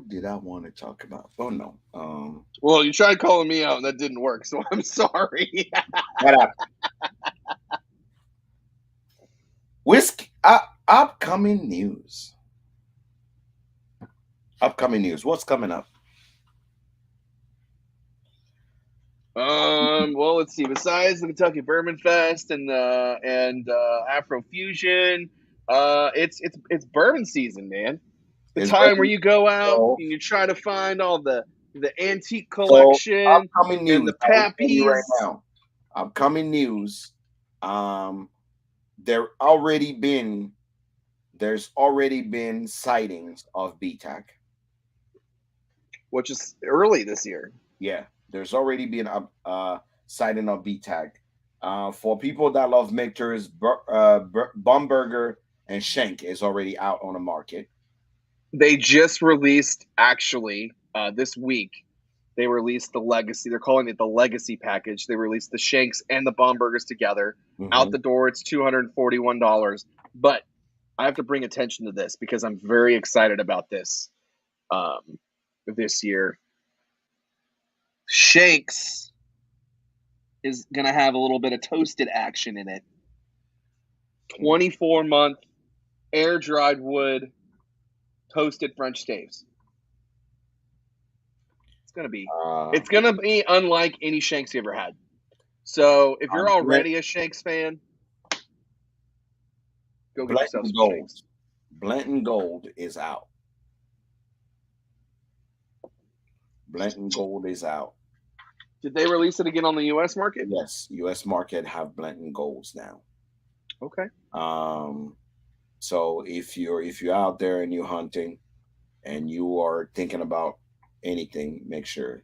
did I want to talk about? Oh no. Well, you tried calling me out and that didn't work, so I'm sorry. What up? Whisk upcoming news. Upcoming news. What's coming up? Well, let's see. Besides the Kentucky Bourbon Fest and Afro Fusion, it's bourbon season, man. The It's time where burning. you go out So, and you try to find all the antique so collection upcoming and news. the I will tell you right pappies. now. Upcoming news. Um, there already been there's already been sightings of BTAC. Which is early this year. Yeah, there's already been a sighting of BTAC. For people that love mixers, Bumburger and Shank is already out on the market. They just released actually this week. They released the legacy. They're calling it the legacy package. They released the Shanks and the Bomburgers together. Out Hmm. the door, it's $241. But I have to bring attention to this because I'm very excited about this um, this year. Shanks is going to have a little bit of toasted action in it. 24-month air dried wood toasted French staves. It's gonna be Uh, it's gonna be unlike any Shanks you ever had. So if you're Blent, already a Shanks fan, go get yourself Blenton some Gold. Shanks. Blenton Gold is out. Blenton Gold is out. Did they release it again on the U.S. market? Yes, U.S. market have Blenton Golds now. Okay. Um, so if you're out there and you're hunting and you are thinking about anything, make sure.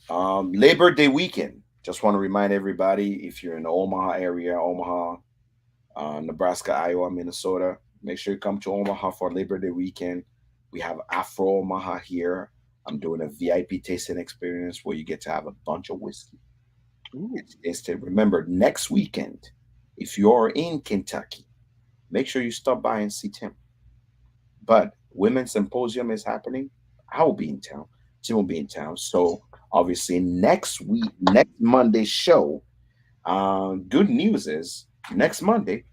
Labor Day weekend. Just want to remind everybody if you're in the Omaha area, Omaha, Nebraska, Iowa, Minnesota, make sure you come to Omaha for Labor Day weekend. We have Afro Omaha here. I'm doing a VIP tasting experience where you get to have a bunch of whiskey. Ooh. It's to remember next weekend, if you're in Kentucky, make sure you stop by and see Tim. But Women's Symposium is happening. I will be in town. Tim will be in town. So obviously next Monday's show, good news is next Monday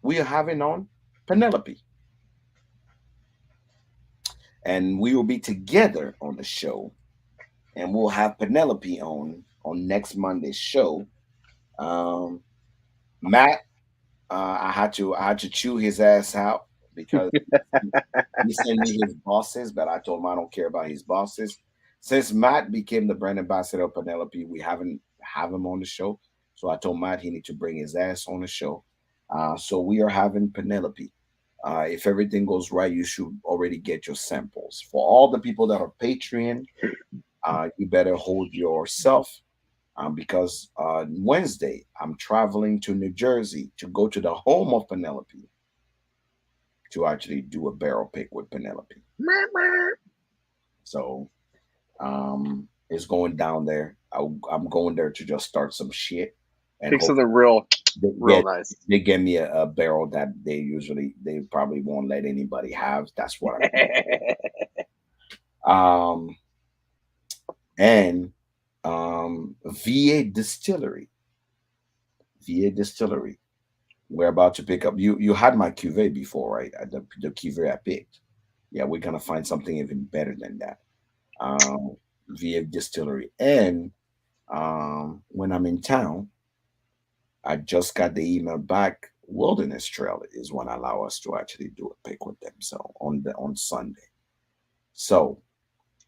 we are having on Penelope, and we will be together on the show, and we'll have Penelope on next Monday's show. Um, Matt, I had to chew his ass out because he sent me his bosses, but I told him I don't care about his bosses. Since Matt became the brand ambassador of Penelope, we haven't have him on the show. So I told Matt he need to bring his ass on the show. So we are having Penelope. If everything goes right, you should already get your samples. For all the people that are Patreon, you better hold yourself because Wednesday I'm traveling to New Jersey to go to the home of Penelope to actually do a barrel pick with Penelope. So it's going down there. I'm going there to just start some shit and Pick hope something real, they real get nice. they get me a barrel that they probably won't let anybody have. That's what I'm. Um and VA Distillery, VA Distillery. We're about to pick up. You had my cuvee before, right? The cuvee I picked. Yeah, we're gonna find something even better than that. VA Distillery, and when I'm in town, I just got the email back. Wilderness Trail is when allow us to actually do a pick with them. So on Sunday. So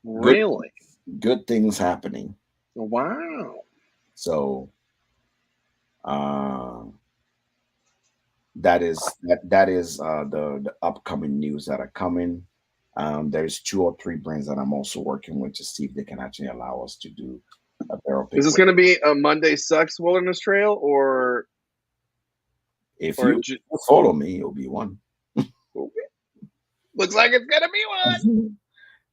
good Really? good things happening. Wow. So uh, that is the upcoming news that are coming. There's two or three brands that I'm also working with to see if they can actually allow us to do a barrel Is pick this with. going to be a Monday Sucks Wilderness Trail If or you follow me, you'll be one. looks like it's going to be one?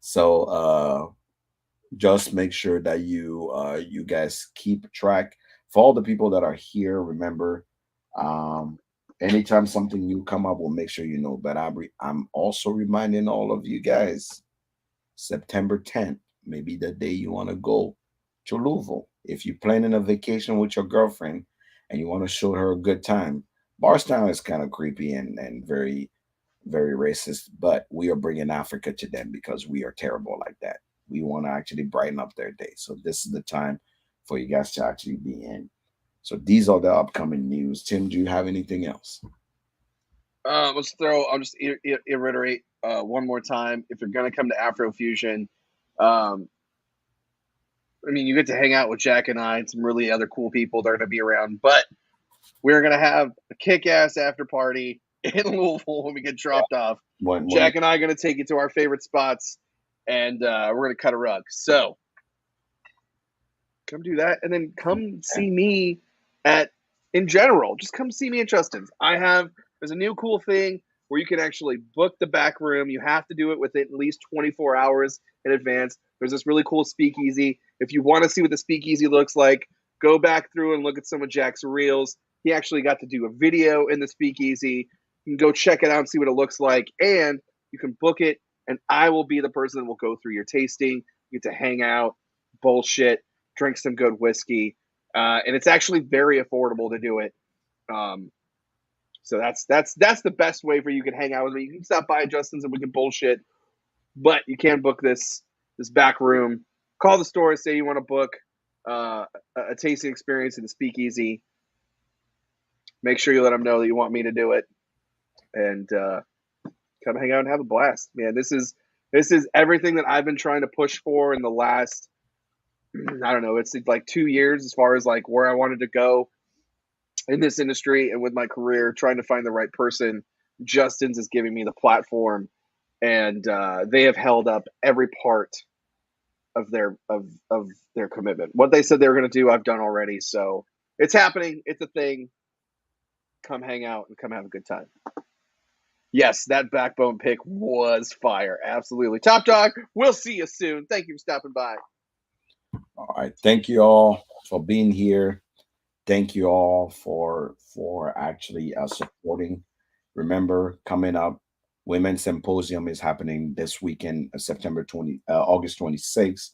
So just make sure that you guys keep track. For all the people that are here, remember, um anytime something new come up, we'll make sure you know. But I'm also reminding all of you guys, September 10th, maybe the day you want to go to Louisville. If you're planning a vacation with your girlfriend and you want to show her a good time, Barstown is kind of creepy and very, very racist, but we are bringing Africa to them because we are terrible like that. We want to actually brighten up their day. So this is the time for you guys to actually be in. So these are the upcoming news. Tim, do you have anything else? I'll just reiterate one more time. If you're going to come to Afrofusion, um, I mean, you get to hang out with Jack and I and some really other cool people that are going to be around, but we're going to have a kick ass after party in Louisville when we get dropped off. When Jack and I are going to take you to our favorite spots, and we're going to cut a rug. So come do that, and then come see me at in general. Just come see me at Justin's. There's a new cool thing where you can actually book the back room. You have to do it within at least 24 hours in advance. There's this really cool speakeasy. If you want to see what the speakeasy looks like, go back through and look at some of Jack's reels. He actually got to do a video in the speakeasy. You can go check it out and see what it looks like, and you can book it. And I will be the person that will go through your tasting. You get to hang out, bullshit, drink some good whiskey, and it's actually very affordable to do it. Um, so that's the best way for you can hang out with me. You can stop by at Justin's and we can bullshit, but you can book this back room. Call the store, say you want to book a tasting experience in the speakeasy. Make sure you let them know that you want me to do it, and come hang out and have a blast, man. This is everything that I've been trying to push for in the last, I don't know, it's like 2 years as far as like where I wanted to go in this industry and with my career, trying to find the right person. Justin's is giving me the platform, and they have held up every part of their commitment. What they said they were going to do, I've done already. So it's happening. It's a thing. Come hang out and come have a good time. Yes, that backbone pick was fire. Absolutely. Top dog, we'll see you soon. Thank you for stopping by. All right. Thank you all for being here. Thank you all for actually supporting. Remember, coming up, Women's Symposium is happening this weekend, August 26th.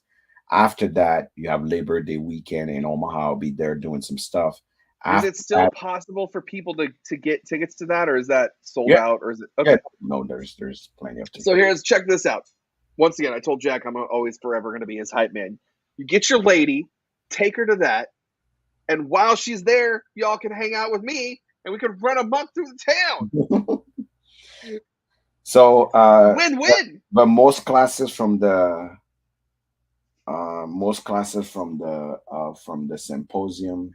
After that, you have Labor Day weekend in Omaha. I'll be there doing some stuff. Is After it still that, possible for people to get tickets to that, or is that sold yeah, out, or is it yeah. okay? No, there's plenty of So tickets. here's check this out. Once again, I told Jack I'm always forever going to be his hype man. You get your lady, take her to that, and while she's there, y'all can hang out with me, and we can run amok through the town. So, Win win. but most classes from the symposium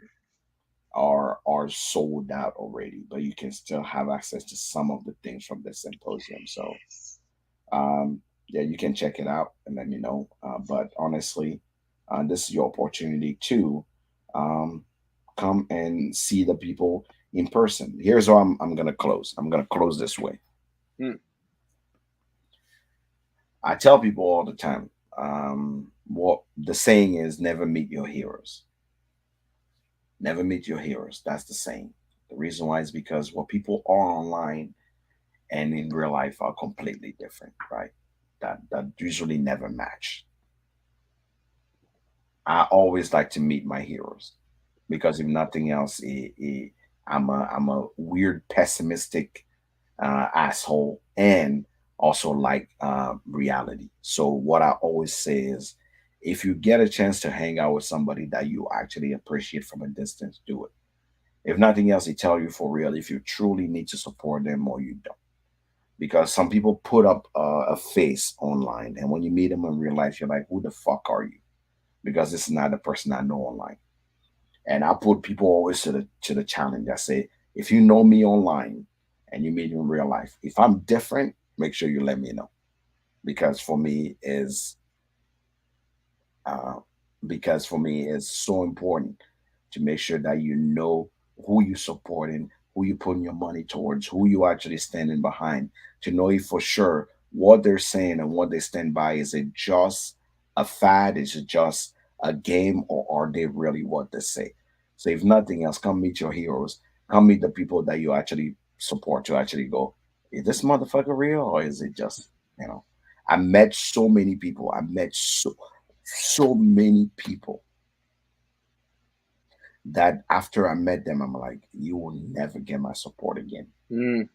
are sold out already, but you can still have access to some of the things from the symposium. So yeah, you can check it out and let me know. But honestly, this is your opportunity to um, come and see the people in person. Here's how I'm gonna close. I'm gonna close this way. Hmm. I tell people all the time, what the saying is: never meet your heroes. Never meet your heroes. That's the saying. The reason why is because what people are online and in real life are completely different, right? That usually never match. I always like to meet my heroes because if nothing else, I'm a weird pessimistic asshole and also like reality. So what I always say is, if you get a chance to hang out with somebody that you actually appreciate from a distance, do it. If nothing else, they tell you for real if you truly need to support them or you don't. Because some people put up a face online, and when you meet them in real life, you're like, "Who the fuck are you?" Because this is not the person I know online. And I put people always to the challenge. I say, if you know me online and you meet me in real life, if I'm different, make sure you let me know. Because for me is uh, because for me it's so important to make sure that you know who you supporting, who you putting your money towards, who you actually standing behind, to know if for sure what they're saying and what they stand by, is it just a fad, is it just a game, or are they really what they say? So if nothing else, come meet your heroes, come meet the people that you actually support to actually go, is this motherfucker real or is it just, you know? I met so many people. I met so many people that after I met them, I'm like, you will never get my support again. Mm.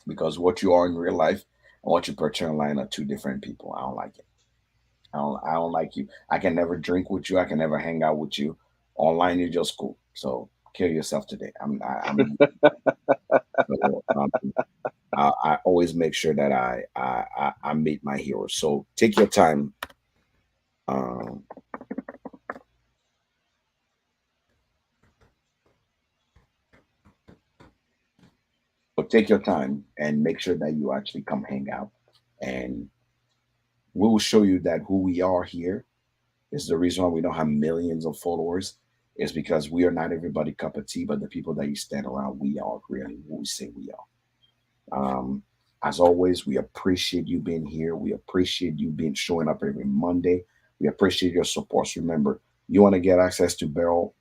Because what you are in real life and what you portray online are two different people. I don't like it. I don't like you. I can never drink with you. I can never hang out with you. Online, you're just cool. So kill yourself today. I'm so, I always make sure that I meet my heroes. So take your time. Um, so take your time and make sure that you actually come hang out, and we will show you that who we are here is the reason why we don't have millions of followers. Is because we are not everybody cup of tea, but the people that you stand around, we are really who we say we are. As always, we appreciate you being here. We appreciate you being showing up every Monday. We appreciate your support. So remember, you want to get access to barrel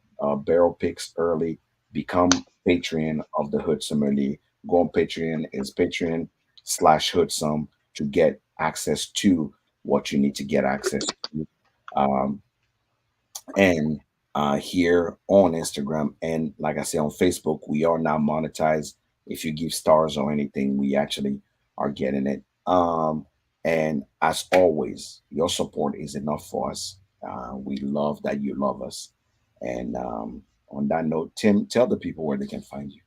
picks early. Become Patreon of the Hood Sommelier. Go on Patreon. It's Patreon/Hoodsum to get access to what you need to get access to. Um, and here on Instagram and like I say on Facebook, we are now monetized. If you give stars or anything, we actually are getting it. And as always, your support is enough for us. We love that you love us. And on that note, Tim, tell the people where they can find you.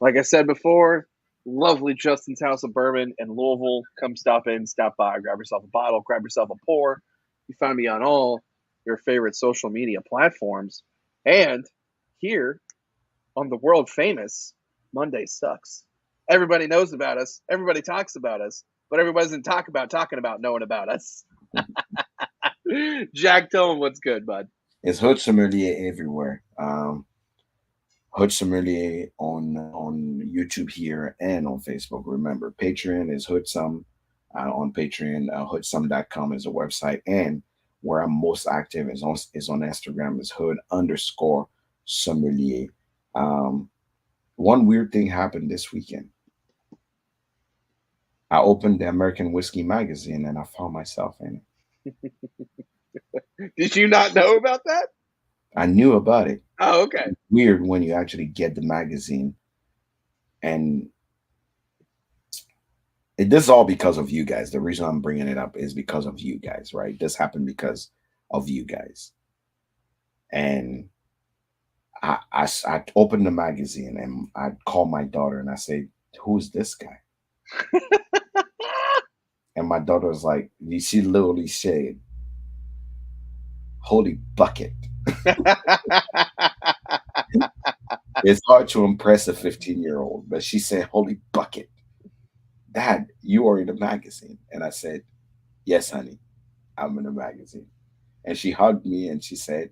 Like I said before, lovely Justin's House of Bourbon in Louisville. Come stop in, stop by, grab yourself a bottle, grab yourself a pour. You find me on all your favorite social media platforms. And here on the world famous Monday Sucks. Everybody knows about us, everybody talks about us, but everybody doesn't talk about talking about knowing about us. Jack, tell him what's good, bud. It's Hood Sommelier everywhere. Hood Sommelier on YouTube here and on Facebook. Remember, Patreon is Hoodsum on Patreon. Hoodsum.com is a website, and where I'm most active is on Instagram. Is Hood_Sommelier. Um, One weird thing happened this weekend. I opened the American Whiskey magazine and I found myself in it. Did you not know about that? I knew about it. Oh, okay. Weird when you actually get the magazine, and this is all because of you guys. The reason I'm bringing it up is because of you guys, right? This happened because of you guys. And I opened the magazine and I called my daughter and I said, "Who's this guy?" And my daughter was like, she literally said, "Holy bucket." It's hard to impress a 15-year-old, but she said, "Holy bucket. Dad, you are in the magazine." And I said, "Yes, honey, I'm in the magazine." And she hugged me and she said,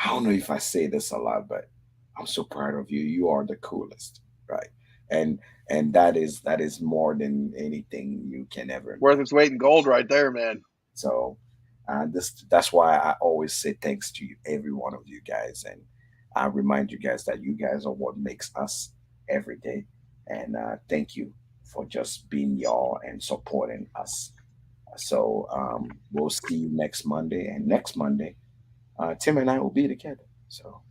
"I don't know if I say this a lot, but I'm so proud of you. You are the coolest." Right. And that is more than anything you can ever Worth imagine. its weight in gold right there, man. So that's why I always say thanks to you, every one of you guys. And I remind you guys that you guys are what makes us every day. And thank you for just being y'all and supporting us. So we'll see you next Monday. And next Monday, Tim and I will be together. So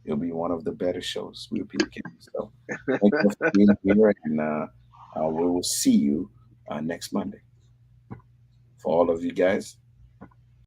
it'll be one of the better shows. We'll be together. So thank you for being here. And we will see you next Monday. For all of you guys,